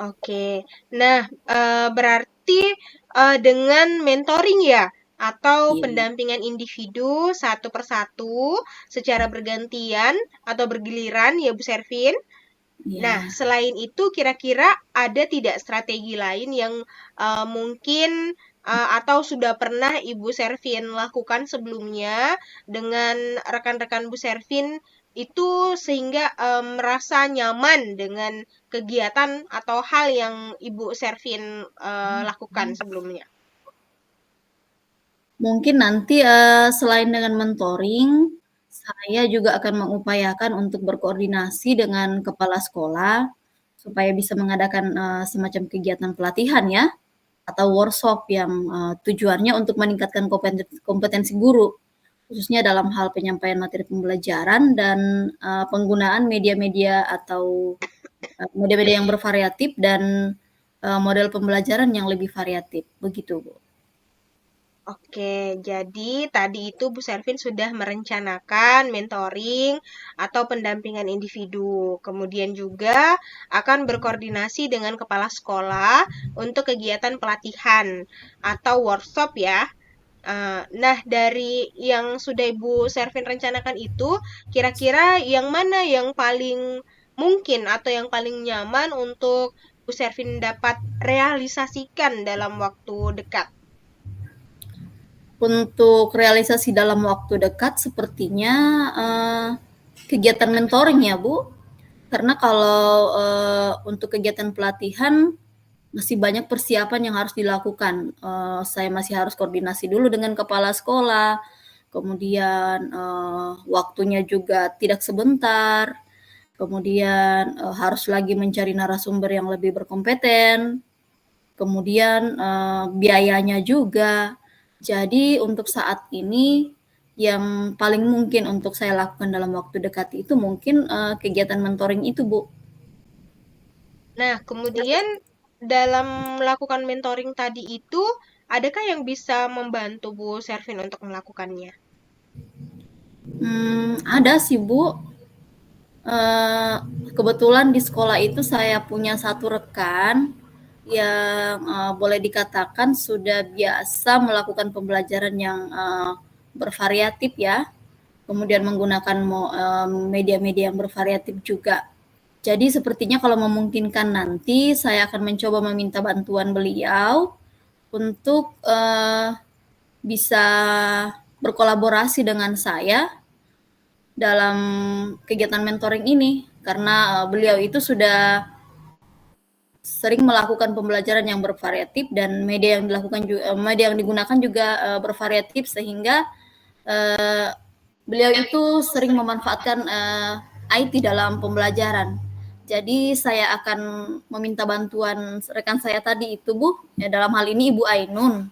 Oke. Nah, berarti dengan mentoring ya, atau Iya, pendampingan individu satu persatu secara bergantian atau bergiliran ya Bu Servin. Nah, iya. selain itu kira-kira ada tidak strategi lain yang mungkin atau sudah pernah Ibu Servin lakukan sebelumnya dengan rekan-rekan Bu Servin itu sehingga merasa nyaman dengan kegiatan atau hal yang Ibu Servin lakukan sebelumnya? Mungkin nanti, selain dengan mentoring, saya juga akan mengupayakan untuk berkoordinasi dengan kepala sekolah, supaya bisa mengadakan, semacam kegiatan pelatihan ya, atau workshop yang, tujuannya untuk meningkatkan kompetensi guru, khususnya dalam hal penyampaian materi pembelajaran dan, penggunaan media-media atau, media-media yang bervariatif dan, model pembelajaran yang lebih variatif, begitu, Bu. Oke, jadi tadi itu Bu Servin sudah merencanakan mentoring atau pendampingan individu. Kemudian juga akan berkoordinasi dengan kepala sekolah untuk kegiatan pelatihan atau workshop ya. Nah, dari yang sudah Ibu Servin rencanakan itu, kira-kira yang mana yang paling mungkin atau yang paling nyaman untuk Bu Servin dapat realisasikan dalam waktu dekat? Untuk realisasi dalam waktu dekat sepertinya, kegiatan mentoring ya, Bu. Karena kalau, untuk kegiatan pelatihan masih banyak persiapan yang harus dilakukan. Saya masih harus koordinasi dulu dengan kepala sekolah, kemudian, waktunya juga tidak sebentar, kemudian, harus lagi mencari narasumber yang lebih berkompeten, kemudian, biayanya juga. Jadi untuk saat ini, yang paling mungkin untuk saya lakukan dalam waktu dekat itu mungkin, kegiatan mentoring itu, Bu. Nah, kemudian dalam melakukan mentoring tadi itu, adakah yang bisa membantu Bu Servin untuk melakukannya? Ada sih, Bu. Eee, Kebetulan di sekolah itu saya punya satu rekan yang, boleh dikatakan sudah biasa melakukan pembelajaran yang, bervariatif ya, kemudian menggunakan media-media yang bervariatif juga. Jadi sepertinya kalau memungkinkan nanti saya akan mencoba meminta bantuan beliau untuk, bisa berkolaborasi dengan saya dalam kegiatan mentoring ini, karena, beliau itu sudah sering melakukan pembelajaran yang bervariatif dan media yang digunakan juga, bervariatif sehingga, Beliau itu sering memanfaatkan IT dalam pembelajaran. Jadi saya akan meminta bantuan rekan saya tadi itu Bu, ya dalam hal ini Ibu Ainun,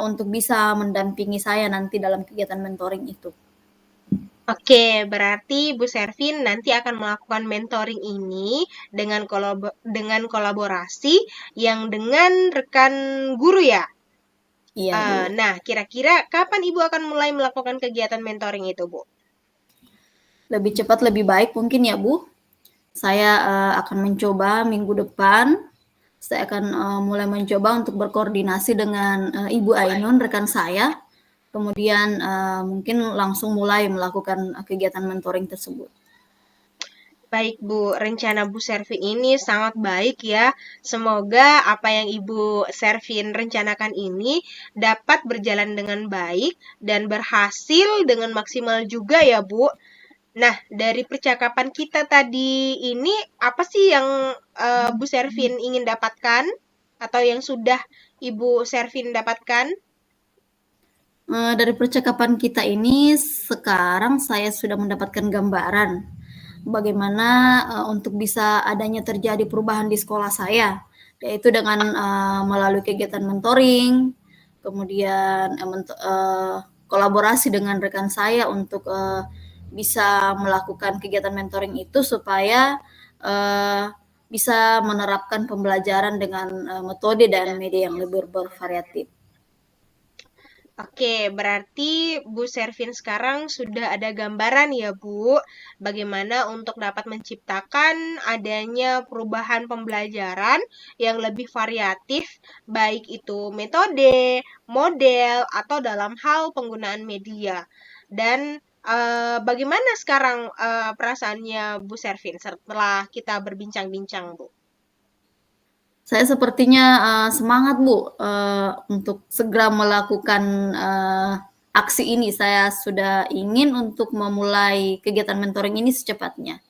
untuk bisa mendampingi saya nanti dalam kegiatan mentoring itu. Oke, berarti Bu Servin nanti akan melakukan mentoring ini dengan kolaborasi yang dengan rekan guru ya. Iya Bu. Nah, kira-kira kapan Ibu akan mulai melakukan kegiatan mentoring itu, Bu? Lebih cepat lebih baik mungkin ya Bu. Saya akan mencoba minggu depan. Saya akan mulai mencoba untuk berkoordinasi dengan Ibu Ainun, rekan saya. Kemudian mungkin langsung mulai melakukan kegiatan mentoring tersebut. Baik, Bu. Rencana Bu Servin ini sangat baik ya. Semoga apa yang Ibu Servin rencanakan ini dapat berjalan dengan baik dan berhasil dengan maksimal juga ya, Bu. Nah, dari percakapan kita tadi ini, apa sih yang Bu Servin ingin dapatkan? Atau yang sudah Ibu Servin dapatkan? Dari percakapan kita ini, sekarang saya sudah mendapatkan gambaran bagaimana untuk bisa adanya terjadi perubahan di sekolah saya, yaitu dengan melalui kegiatan mentoring, kemudian kolaborasi dengan rekan saya untuk bisa melakukan kegiatan mentoring itu supaya bisa menerapkan pembelajaran dengan metode dan media yang lebih bervariatif. Oke, berarti Bu Servin sekarang sudah ada gambaran ya, Bu, bagaimana untuk dapat menciptakan adanya perubahan pembelajaran yang lebih variatif, baik itu metode, model, atau dalam hal penggunaan media. Dan bagaimana sekarang perasaannya Bu Servin setelah kita berbincang-bincang, Bu? Saya sepertinya semangat Bu untuk segera melakukan aksi ini. Saya sudah ingin untuk memulai kegiatan mentoring ini secepatnya.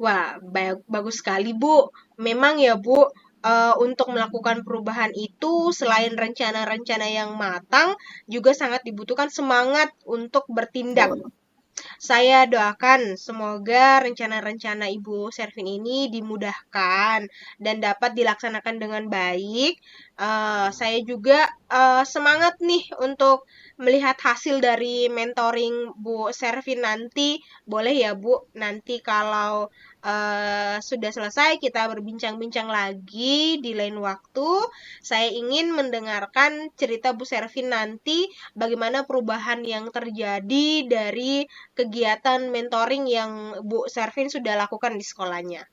Wah, bagus sekali, Bu. Memang ya, Bu, untuk melakukan perubahan itu selain rencana-rencana yang matang, juga sangat dibutuhkan semangat untuk bertindak. Betul. Saya doakan semoga rencana-rencana Ibu Servin ini dimudahkan dan dapat dilaksanakan dengan baik. Saya juga semangat nih untuk melihat hasil dari mentoring Bu Servin nanti. Boleh ya Bu, nanti kalau sudah selesai kita berbincang-bincang lagi di lain waktu. Saya ingin mendengarkan cerita Bu Servin nanti bagaimana perubahan yang terjadi dari kegiatan mentoring yang Bu Servin sudah lakukan di sekolahnya.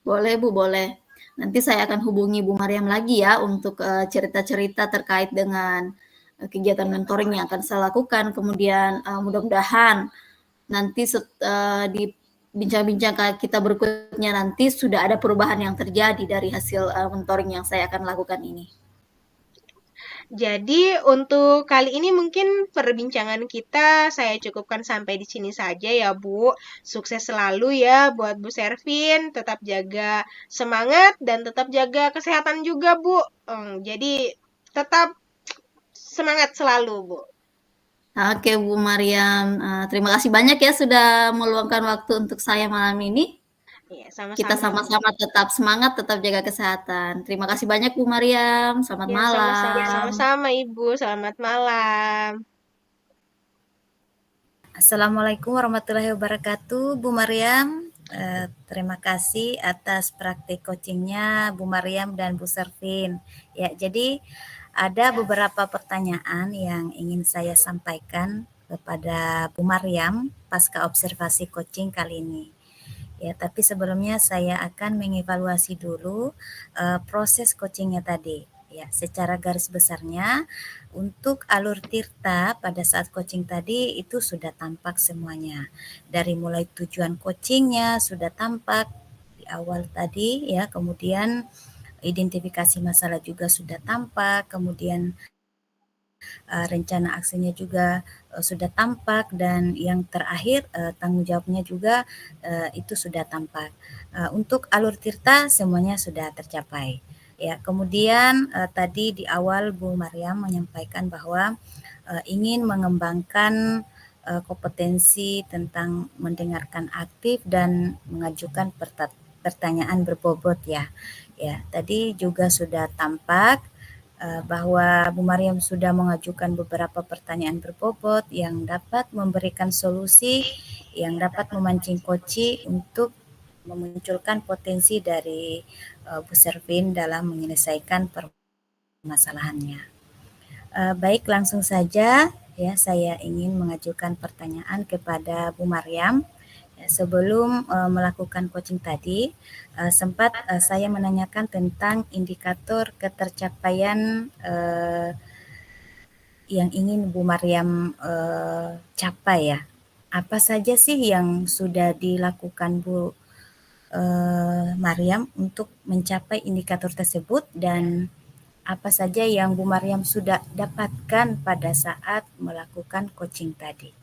Boleh Bu, boleh. Nanti saya akan hubungi Bu Mariam lagi ya untuk cerita-cerita terkait dengan kegiatan mentoring yang akan saya lakukan. Kemudian mudah-mudahan nanti di bincang-bincang kita berikutnya nanti sudah ada perubahan yang terjadi dari hasil mentoring yang saya akan lakukan ini. Jadi untuk kali ini mungkin perbincangan kita saya cukupkan sampai di sini saja ya Bu. Sukses selalu ya buat Bu Servin, tetap jaga semangat dan tetap jaga kesehatan juga Bu. Jadi tetap semangat selalu Bu. Oke Bu Mariam, terima kasih banyak ya sudah meluangkan waktu untuk saya malam ini. Ya, Kita sama-sama Bu. sama-sama tetap semangat, tetap jaga kesehatan. Terima kasih banyak Bu Mariam. Selamat Ya, malam. sama-sama Ibu. Selamat malam. Assalamualaikum warahmatullahi wabarakatuh, Bu Mariam. Terima kasih atas praktik coachingnya Bu Mariam dan Bu Servin. Ya, jadi ada beberapa pertanyaan yang ingin saya sampaikan kepada Bu Mariam pasca observasi coaching kali ini. Ya, tapi sebelumnya saya akan mengevaluasi dulu proses coachingnya tadi. Ya, secara garis besarnya untuk alur Tirta pada saat coaching tadi itu sudah tampak semuanya. Dari mulai tujuan coachingnya sudah tampak di awal tadi ya, kemudian identifikasi masalah juga sudah tampak, kemudian rencana aksinya juga sudah tampak, dan yang terakhir tanggung jawabnya juga itu sudah tampak. Untuk alur Tirta semuanya sudah tercapai. Ya, kemudian tadi di awal Bu Mariam menyampaikan bahwa ingin mengembangkan kompetensi tentang mendengarkan aktif dan mengajukan pertanyaan berbobot ya. Ya, tadi juga sudah tampak bahwa Bu Mariam sudah mengajukan beberapa pertanyaan berbobot yang dapat memberikan solusi yang dapat memancing Koci untuk memunculkan potensi dari Bu Servin dalam menyelesaikan permasalahannya. Baik, langsung saja ya, saya ingin mengajukan pertanyaan kepada Bu Mariam. Ya, sebelum melakukan coaching tadi, sempat saya menanyakan tentang indikator ketercapaian yang ingin Bu Mariam capai ya. Apa saja sih yang sudah dilakukan Bu Mariam untuk mencapai indikator tersebut, dan apa saja yang Bu Mariam sudah dapatkan pada saat melakukan coaching tadi?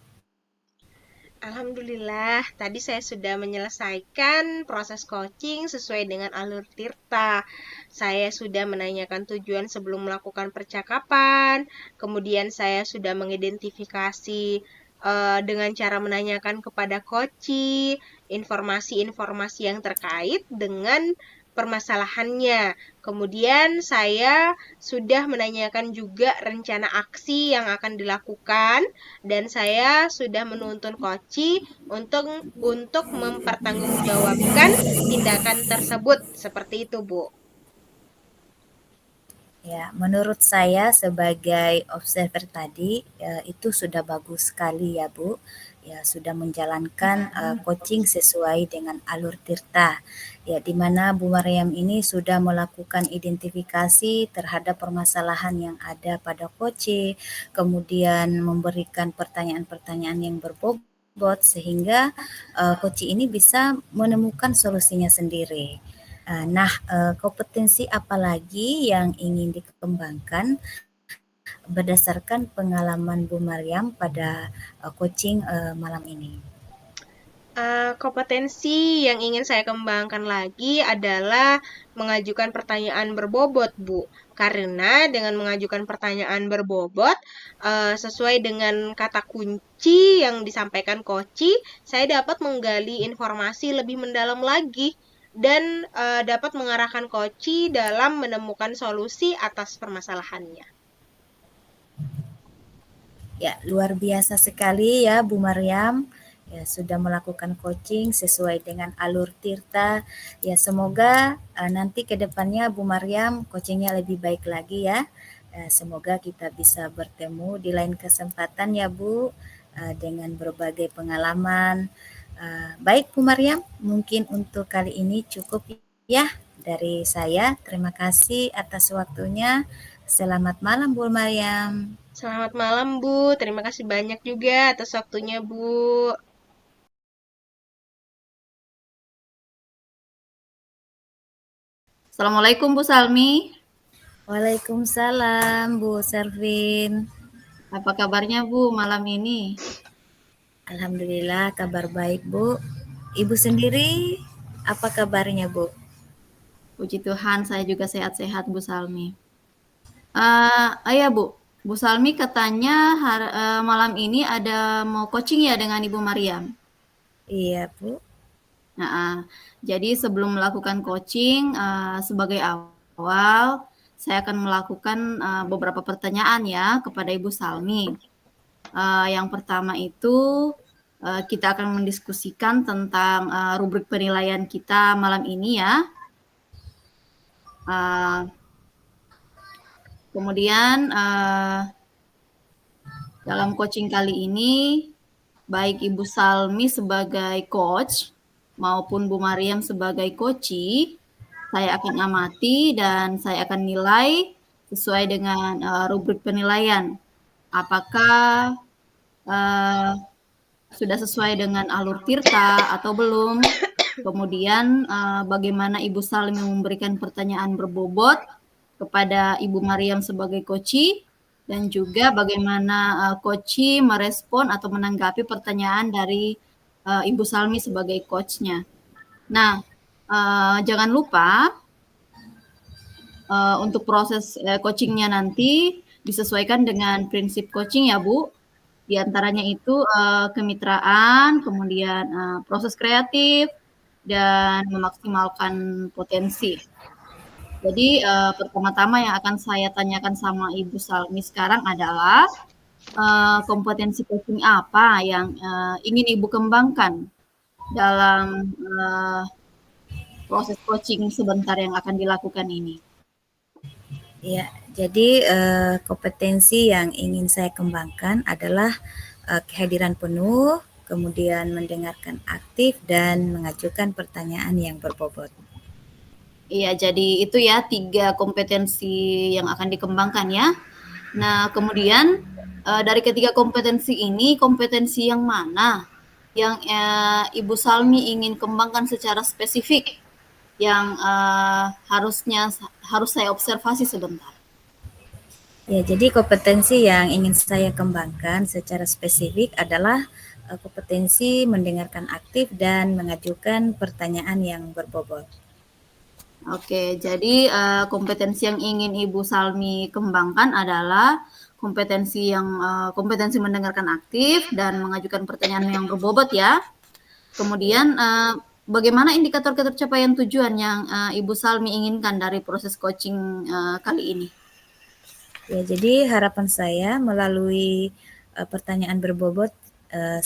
Alhamdulillah, tadi saya sudah menyelesaikan proses coaching sesuai dengan alur Tirta. Saya sudah menanyakan tujuan sebelum melakukan percakapan, kemudian saya sudah mengidentifikasi dengan cara menanyakan kepada coach informasi-informasi yang terkait dengan permasalahannya. Kemudian saya sudah menanyakan juga rencana aksi yang akan dilakukan, dan saya sudah menuntun Koci untuk mempertanggungjawabkan tindakan tersebut. Seperti itu, Bu. Ya, menurut saya sebagai observer tadi, itu sudah bagus sekali ya Bu. Ya, sudah menjalankan coaching sesuai dengan alur Tirta. Ya, di mana Bu Mariam ini sudah melakukan identifikasi terhadap permasalahan yang ada pada coach, kemudian memberikan pertanyaan-pertanyaan yang berbobot sehingga coach ini bisa menemukan solusinya sendiri. Nah, kompetensi apa lagi yang ingin dikembangkan berdasarkan pengalaman Bu Mariam pada coaching malam ini? Kompetensi yang ingin saya kembangkan lagi adalah mengajukan pertanyaan berbobot, Bu. Karena dengan mengajukan pertanyaan berbobot, sesuai dengan kata kunci yang disampaikan Koci, saya dapat menggali informasi lebih mendalam lagi dan dapat mengarahkan Koci dalam menemukan solusi atas permasalahannya. Ya, luar biasa sekali ya Bu Mariam. Ya, sudah melakukan coaching sesuai dengan alur Tirta. Ya, semoga nanti ke depannya Bu Mariam coachingnya lebih baik lagi ya. Semoga kita bisa bertemu di lain kesempatan ya Bu, dengan berbagai pengalaman. Baik Bu Mariam, mungkin untuk kali ini cukup ya dari saya. Terima kasih atas waktunya. Selamat malam Bu Mariam. Selamat malam, Bu. Terima kasih banyak juga atas waktunya, Bu. Assalamualaikum Bu Salmi. Waalaikumsalam Bu Servin. Apa kabarnya Bu malam ini? Alhamdulillah kabar baik Bu. Ibu sendiri apa kabarnya Bu? Puji Tuhan saya juga sehat-sehat Bu Salmi. Ya Bu, Bu Salmi katanya malam ini ada mau coaching ya dengan Ibu Mariam. Iya Bu. Nah, jadi sebelum melakukan coaching, sebagai awal saya akan melakukan beberapa pertanyaan ya kepada Ibu Salmi. Yang pertama itu kita akan mendiskusikan tentang rubrik penilaian kita malam ini ya. Kemudian dalam coaching kali ini, baik Ibu Salmi sebagai coach maupun Bu Mariam sebagai coachee, saya akan amati dan saya akan nilai sesuai dengan rubrik penilaian. Apakah sudah sesuai dengan alur Tirta atau belum? Kemudian bagaimana Ibu Salmi memberikan pertanyaan berbobot kepada Ibu Mariam sebagai coachee, dan juga bagaimana coachee merespon atau menanggapi pertanyaan dari Ibu Salmi sebagai coachnya. Nah, jangan lupa untuk proses coachingnya nanti disesuaikan dengan prinsip coaching ya Bu. Di antaranya itu kemitraan, kemudian proses kreatif, dan memaksimalkan potensi. Jadi pertama-tama yang akan saya tanyakan sama Ibu Salmi sekarang adalah kompetensi coaching apa yang ingin Ibu kembangkan dalam proses coaching sebentar yang akan dilakukan ini. Ya, jadi kompetensi yang ingin saya kembangkan adalah kehadiran penuh, kemudian mendengarkan aktif dan mengajukan pertanyaan yang berbobot. Iya, jadi itu ya 3 kompetensi yang akan dikembangkan ya. Nah, kemudian dari ketiga kompetensi ini, kompetensi yang mana yang Ibu Salmi ingin kembangkan secara spesifik yang harus saya observasi sebentar. Ya, jadi kompetensi yang ingin saya kembangkan secara spesifik adalah kompetensi mendengarkan aktif dan mengajukan pertanyaan yang berbobot. Oke, jadi kompetensi yang ingin Ibu Salmi kembangkan adalah kompetensi mendengarkan aktif dan mengajukan pertanyaan yang berbobot ya. Kemudian bagaimana indikator ketercapaian tujuan yang Ibu Salmi inginkan dari proses coaching kali ini? Ya, jadi harapan saya melalui pertanyaan berbobot,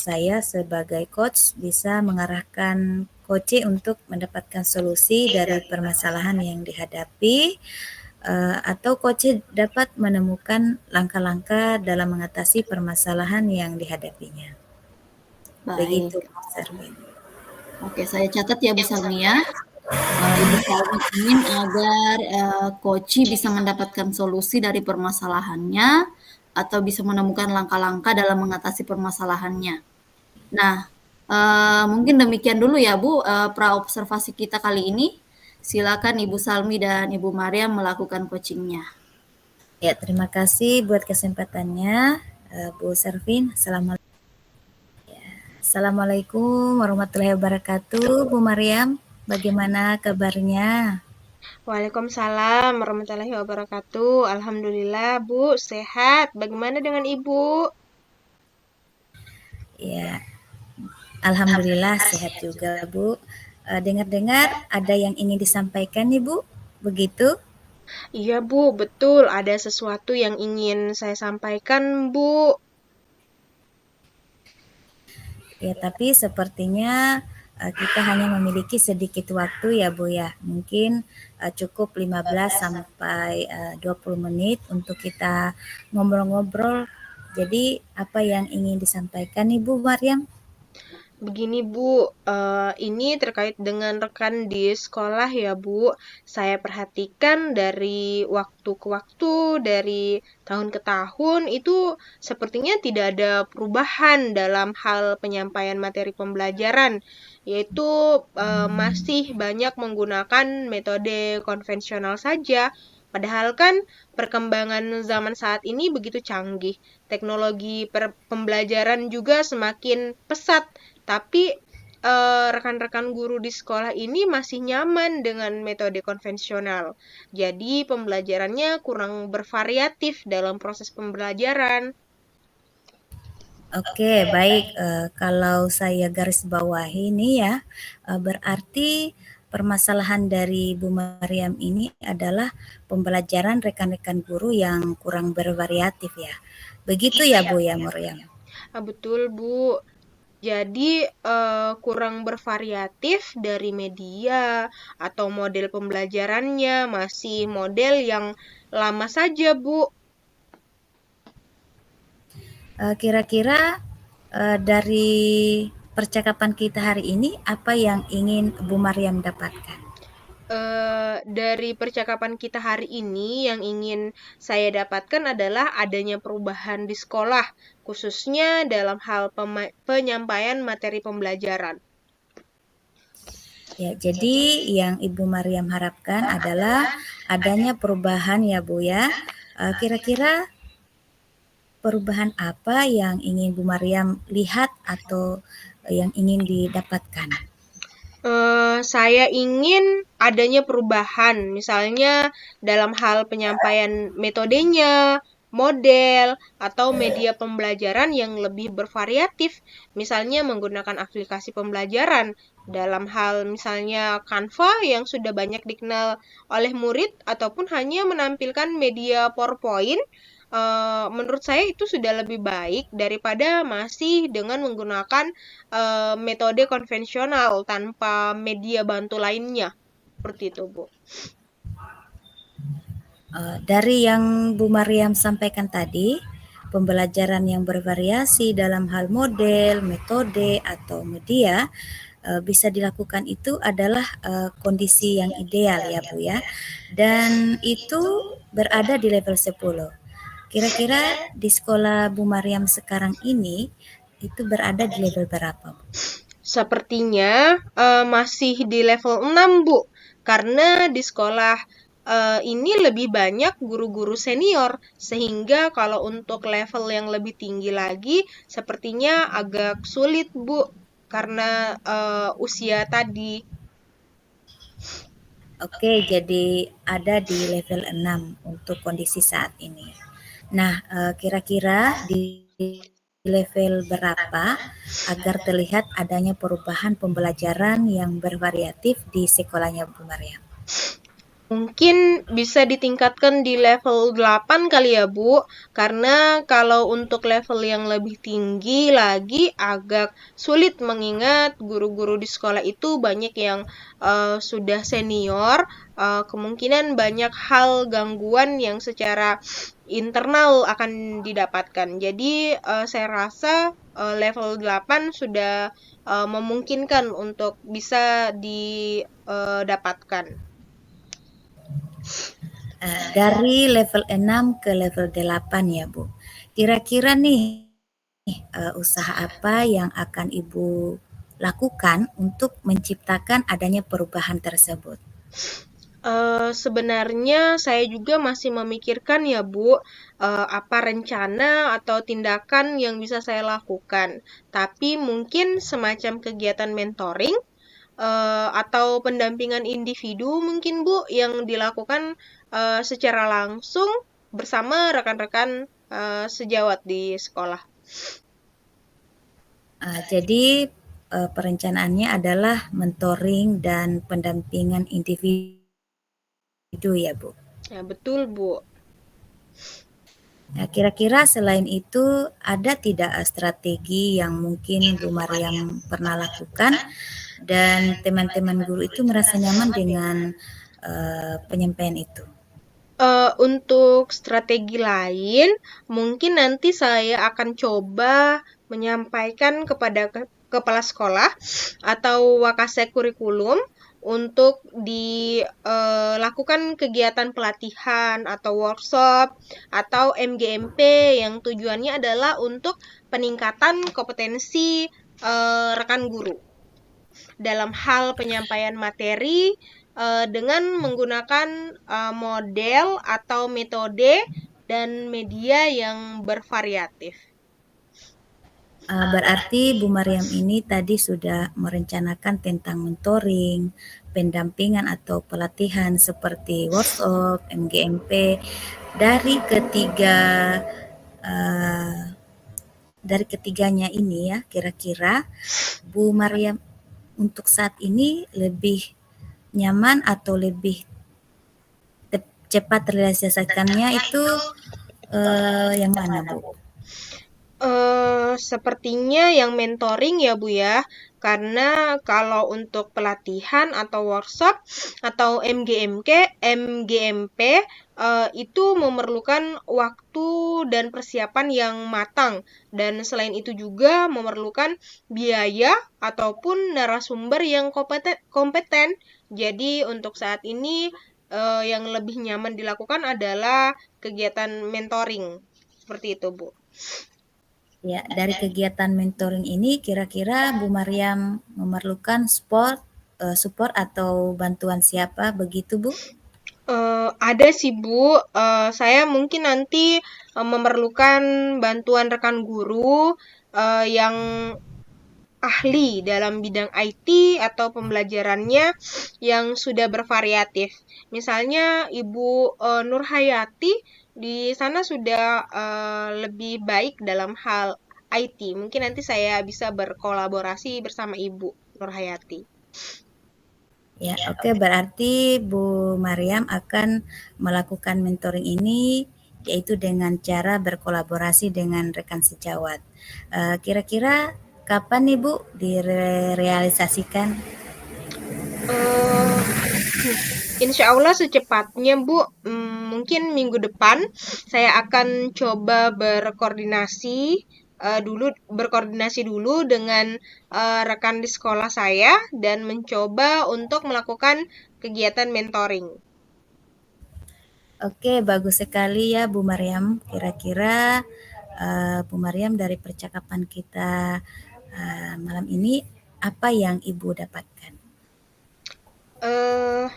saya sebagai coach bisa mengarahkan coach untuk mendapatkan solusi dari permasalahan yang dihadapi, atau coach dapat menemukan langkah-langkah dalam mengatasi permasalahan yang dihadapinya. Baik. Begitu, Sarmin. Oke, saya catat ya Bu Salmi ya. Ibu Salmi ingin agar coach bisa mendapatkan solusi dari permasalahannya atau bisa menemukan langkah-langkah dalam mengatasi permasalahannya. Nah, mungkin demikian dulu ya Bu pra-observasi kita kali ini. Silakan Ibu Salmi dan Ibu Maria melakukan coachingnya. Ya, terima kasih buat kesempatannya, Bu Servin. Assalamualaikum warahmatullahi wabarakatuh, Bu Mariam. Bagaimana kabarnya? Waalaikumsalam warahmatullahi wabarakatuh. Alhamdulillah, Bu, sehat. Bagaimana dengan Ibu? Ya, alhamdulillah sehat juga, Bu. Dengar-dengar ada yang ingin disampaikan nih, Bu. Begitu? Iya, Bu, betul. Ada sesuatu yang ingin saya sampaikan, Bu. Ya, tapi sepertinya kita hanya memiliki sedikit waktu ya, Bu ya. Mungkin cukup 15 sampai 20 menit untuk kita ngobrol-ngobrol. Jadi, apa yang ingin disampaikan nih, Bu Mariam? Begini Bu, ini terkait dengan rekan di sekolah ya Bu. Saya perhatikan dari waktu ke waktu, dari tahun ke tahun, itu sepertinya tidak ada perubahan dalam hal penyampaian materi pembelajaran, yaitu masih banyak menggunakan metode konvensional saja. Padahal kan perkembangan zaman saat ini begitu canggih. Teknologi pembelajaran juga semakin pesat, tapi rekan-rekan guru di sekolah ini masih nyaman dengan metode konvensional. Jadi pembelajarannya kurang bervariatif dalam proses pembelajaran. Oke, baik. Kalau saya garis bawahi ini ya, berarti permasalahan dari Bu Mariam ini adalah pembelajaran rekan-rekan guru yang kurang bervariatif ya. Begitu ya Bu ya, Mariam? Betul Bu. Jadi kurang bervariatif dari media atau model pembelajarannya masih model yang lama saja Bu. Kira-kira dari percakapan kita hari ini, apa yang ingin Bu Mariam dapatkan? Dari percakapan kita hari ini yang ingin saya dapatkan adalah adanya perubahan di sekolah, khususnya dalam hal penyampaian materi pembelajaran. Ya, jadi yang Ibu Mariam harapkan adalah adanya perubahan ya Bu ya. Kira-kira perubahan apa yang ingin Bu Mariam lihat atau yang ingin didapatkan? Saya ingin adanya perubahan, misalnya dalam hal penyampaian metodenya, model atau media pembelajaran yang lebih bervariatif. Misalnya menggunakan aplikasi pembelajaran dalam hal misalnya Canva yang sudah banyak dikenal oleh murid ataupun hanya menampilkan media PowerPoint. Menurut saya itu sudah lebih baik daripada masih dengan menggunakan metode konvensional tanpa media bantu lainnya. Seperti itu, Bu. Dari yang Bu Mariam sampaikan tadi, pembelajaran yang bervariasi dalam hal model, metode, atau media bisa dilakukan itu adalah kondisi yang ideal ya Bu ya. Dan itu berada di level 10. Kira-kira di sekolah Bu Mariam sekarang ini itu berada di level berapa, Bu? Sepertinya masih di level 6, Bu. Karena di sekolah ini lebih banyak guru-guru senior, sehingga kalau untuk level yang lebih tinggi lagi, sepertinya agak sulit, Bu, karena usia tadi. Oke, jadi ada di level 6 untuk kondisi saat ini. Nah, kira-kira di level berapa agar terlihat adanya perubahan pembelajaran yang bervariatif di sekolahnya Bu Mariam? Mungkin bisa ditingkatkan di level 8 kali ya, Bu. Karena kalau untuk level yang lebih tinggi lagi agak sulit mengingat guru-guru di sekolah itu banyak yang sudah senior, kemungkinan banyak hal gangguan yang secara internal akan didapatkan. Jadi saya rasa level 8 sudah memungkinkan untuk bisa didapatkan. Dari level 6 ke level 8 ya Bu. Kira-kira nih usaha apa yang akan Ibu lakukan untuk menciptakan adanya perubahan tersebut? Sebenarnya saya juga masih memikirkan ya Bu, apa rencana atau tindakan yang bisa saya lakukan. Tapi mungkin semacam kegiatan mentoring atau pendampingan individu mungkin Bu yang dilakukan secara langsung bersama rekan-rekan sejawat di sekolah. Jadi perencanaannya adalah mentoring dan pendampingan individu ya Bu. Ya, betul Bu. Nah, kira-kira selain itu ada tidak strategi yang mungkin Bu Mariam pernah lakukan dan teman-teman guru itu merasa nyaman dengan penyampaian itu? Untuk strategi lain, mungkin nanti saya akan coba menyampaikan kepada kepala sekolah atau wakasek kurikulum untuk dilakukan kegiatan pelatihan atau workshop atau MGMP yang tujuannya adalah untuk peningkatan kompetensi rekan guru dalam hal penyampaian materi dengan menggunakan model atau metode dan media yang bervariatif. Berarti Bu Mariam ini tadi sudah merencanakan tentang mentoring, pendampingan atau pelatihan seperti workshop, MGMP dari ketiganya ini ya, kira-kira Bu Mariam untuk saat ini lebih nyaman atau lebih cepat terrealisasikannya itu yang mana Bu? Sepertinya yang mentoring ya Bu ya, karena kalau untuk pelatihan atau workshop atau MGMP itu memerlukan waktu dan persiapan yang matang, dan selain itu juga memerlukan biaya ataupun narasumber yang kompeten. Jadi untuk saat ini yang lebih nyaman dilakukan adalah kegiatan mentoring. Seperti itu, Bu. Ya, dari kegiatan mentoring ini kira-kira Bu Mariam memerlukan support atau bantuan siapa begitu Bu? Ada sih Bu, saya mungkin nanti memerlukan bantuan rekan guru yang ahli dalam bidang IT atau pembelajarannya yang sudah bervariatif. Misalnya Ibu Nurhayati di sana sudah lebih baik dalam hal IT. Mungkin nanti saya bisa berkolaborasi bersama Ibu Nurhayati. Ya, oke, berarti Bu Mariam akan melakukan mentoring ini yaitu dengan cara berkolaborasi dengan rekan sejawat. Kira-kira kapan nih Bu direalisasikan? Eh, Insya Allah secepatnya, Bu. Mungkin minggu depan saya akan coba berkoordinasi dulu dengan rekan di sekolah saya dan mencoba untuk melakukan kegiatan mentoring. Oke, bagus sekali ya Bu Mariam. Kira-kira Bu Mariam dari percakapan kita malam ini apa yang Ibu dapatkan? Eh,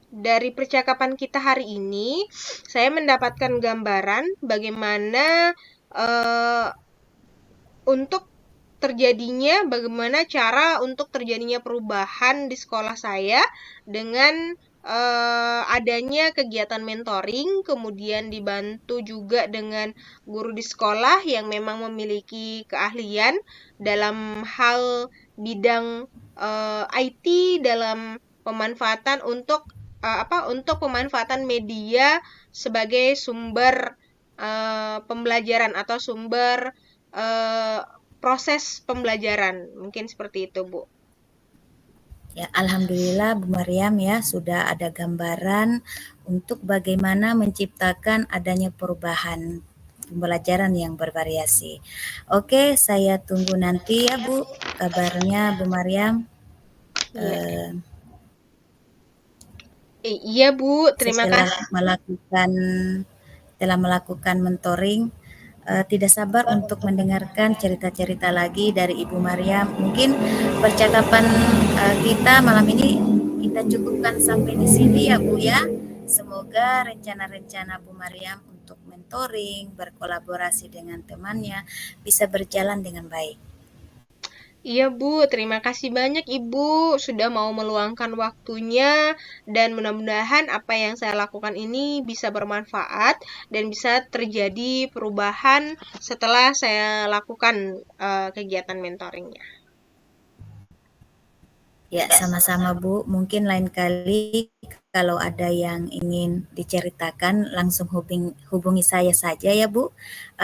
dari percakapan kita hari ini, saya mendapatkan gambaran bagaimana eh, bagaimana cara untuk terjadinya perubahan di sekolah saya dengan adanya kegiatan mentoring, kemudian dibantu juga dengan guru di sekolah yang memang memiliki keahlian dalam hal bidang IT dalam pemanfaatan untuk pemanfaatan media sebagai sumber pembelajaran atau sumber eh, proses pembelajaran. Mungkin seperti itu, Bu. Ya, alhamdulillah Bu Mariam ya sudah ada gambaran untuk bagaimana menciptakan adanya perubahan pembelajaran yang bervariasi. Oke, saya tunggu nanti ya Bu kabarnya Bu Mariam. Iya. Iya, Bu. Terima Setelah kasih. melakukan mentoring, tidak sabar untuk mendengarkan cerita-cerita lagi dari Ibu Mariam. Mungkin percakapan kita malam ini kita cukupkan sampai di sini ya Bu ya. Semoga rencana-rencana Bu Mariam untuk mentoring, berkolaborasi dengan temannya bisa berjalan dengan baik. Iya, Bu. Terima kasih banyak, Ibu, sudah mau meluangkan waktunya dan mudah-mudahan apa yang saya lakukan ini bisa bermanfaat dan bisa terjadi perubahan setelah saya lakukan kegiatan mentoringnya. Ya, sama-sama Bu. Mungkin lain kali kalau ada yang ingin diceritakan langsung hubungi saya saja ya Bu.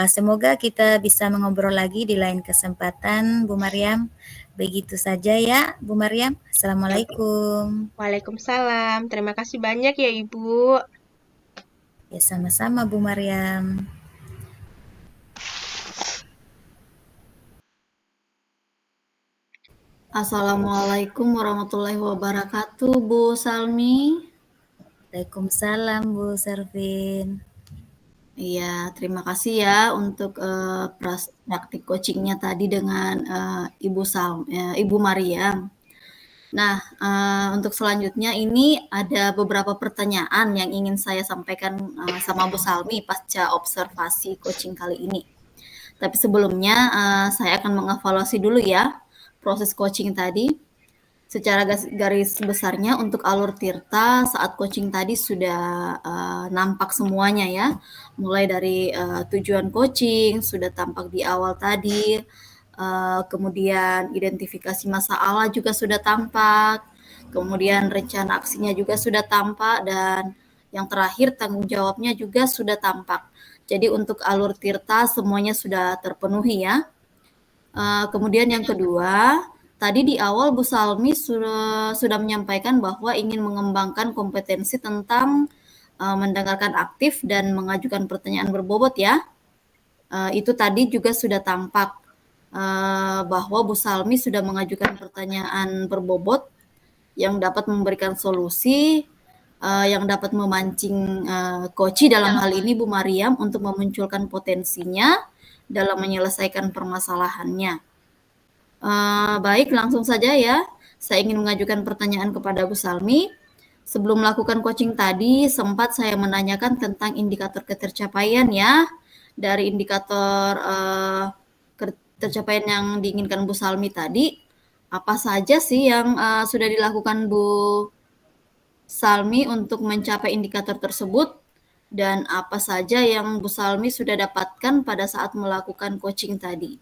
Semoga kita bisa mengobrol lagi di lain kesempatan Bu Mariam. Begitu saja ya Bu Mariam. Assalamualaikum. Waalaikumsalam. Terima kasih banyak ya, Ibu. Ya, sama-sama Bu Mariam. Assalamualaikum warahmatullahi wabarakatuh, Bu Salmi. Waalaikumsalam Bu Servin. Iya, terima kasih ya untuk praktik coachingnya tadi dengan Ibu Mariam. Nah, untuk selanjutnya ini ada beberapa pertanyaan yang ingin saya sampaikan sama Bu Salmi pasca observasi coaching kali ini. Tapi sebelumnya saya akan mengevaluasi dulu ya proses coaching tadi. Secara garis besarnya untuk alur Tirta saat coaching tadi sudah nampak semuanya ya. Mulai dari tujuan coaching sudah tampak di awal tadi, kemudian identifikasi masalah juga sudah tampak, kemudian rencana aksinya juga sudah tampak, dan yang terakhir tanggung jawabnya juga sudah tampak. Jadi untuk alur Tirta semuanya sudah terpenuhi ya. Kemudian yang kedua, tadi di awal Bu Salmi sudah menyampaikan bahwa ingin mengembangkan kompetensi tentang mendengarkan aktif dan mengajukan pertanyaan berbobot ya. Itu tadi juga sudah tampak bahwa Bu Salmi sudah mengajukan pertanyaan berbobot yang dapat memberikan solusi, yang dapat memancing Koci dalam hal ini Bu Mariam untuk memunculkan potensinya dalam menyelesaikan permasalahannya. Baik, langsung saja ya. Saya ingin mengajukan pertanyaan kepada Bu Salmi. Sebelum melakukan coaching tadi, sempat saya menanyakan tentang indikator ketercapaian ya. Dari indikator ketercapaian yang diinginkan Bu Salmi tadi, apa saja sih yang sudah dilakukan Bu Salmi untuk mencapai indikator tersebut? Dan apa saja yang Bu Salmi sudah dapatkan pada saat melakukan coaching tadi?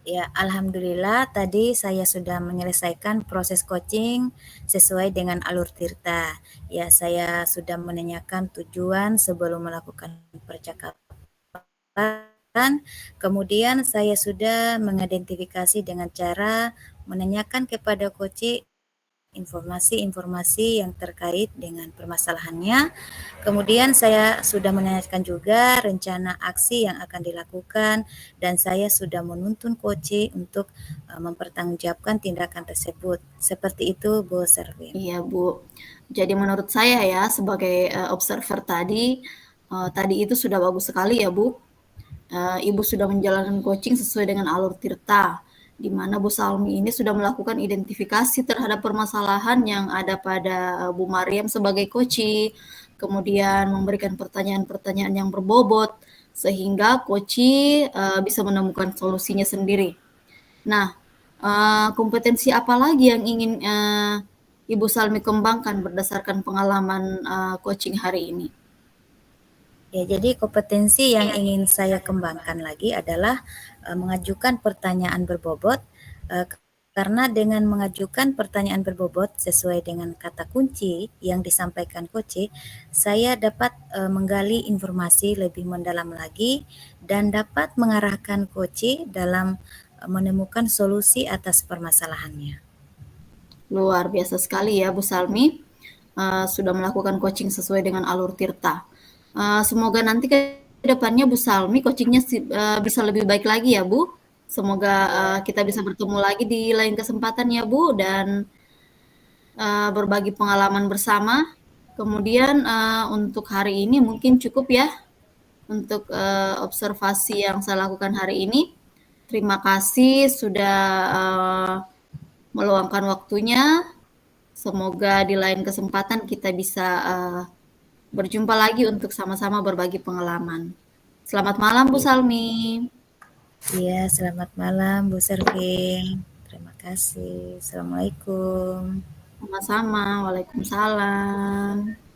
Ya, alhamdulillah tadi saya sudah menyelesaikan proses coaching sesuai dengan alur Tirta. Ya, saya sudah menanyakan tujuan sebelum melakukan percakapan. Kemudian saya sudah mengidentifikasi dengan cara menanyakan kepada coach informasi-informasi yang terkait dengan permasalahannya. Kemudian saya sudah menanyakan juga rencana aksi yang akan dilakukan dan saya sudah menuntun coach untuk mempertanggungjawabkan tindakan tersebut. Seperti itu, Bu Servin. Iya, Bu. Jadi menurut saya ya sebagai observer tadi itu sudah bagus sekali ya, Bu. Ibu sudah menjalankan coaching sesuai dengan alur Tirta, di mana Bu Salmi ini sudah melakukan identifikasi terhadap permasalahan yang ada pada Bu Mariam sebagai coach, kemudian memberikan pertanyaan-pertanyaan yang berbobot, sehingga coach bisa menemukan solusinya sendiri. Nah, kompetensi apa lagi yang ingin Ibu Salmi kembangkan berdasarkan pengalaman coaching hari ini? Ya, jadi kompetensi yang ingin saya kembangkan lagi adalah mengajukan pertanyaan berbobot, karena dengan mengajukan pertanyaan berbobot sesuai dengan kata kunci yang disampaikan coach, saya dapat menggali informasi lebih mendalam lagi dan dapat mengarahkan coach dalam menemukan solusi atas permasalahannya. Luar biasa sekali ya Bu Salmi, sudah melakukan coaching sesuai dengan alur Tirta. Semoga nanti ke depannya Bu Salmi coachingnya bisa lebih baik lagi ya Bu. Semoga kita bisa bertemu lagi di lain kesempatan ya Bu, dan berbagi pengalaman bersama. Kemudian untuk hari ini mungkin cukup ya untuk observasi yang saya lakukan hari ini. Terima kasih sudah meluangkan waktunya. Semoga di lain kesempatan kita bisa berjumpa lagi untuk sama-sama berbagi pengalaman. Selamat malam Bu Salmi. Iya, selamat malam Bu Servin. Terima kasih. Assalamualaikum. Sama-sama. Waalaikumsalam.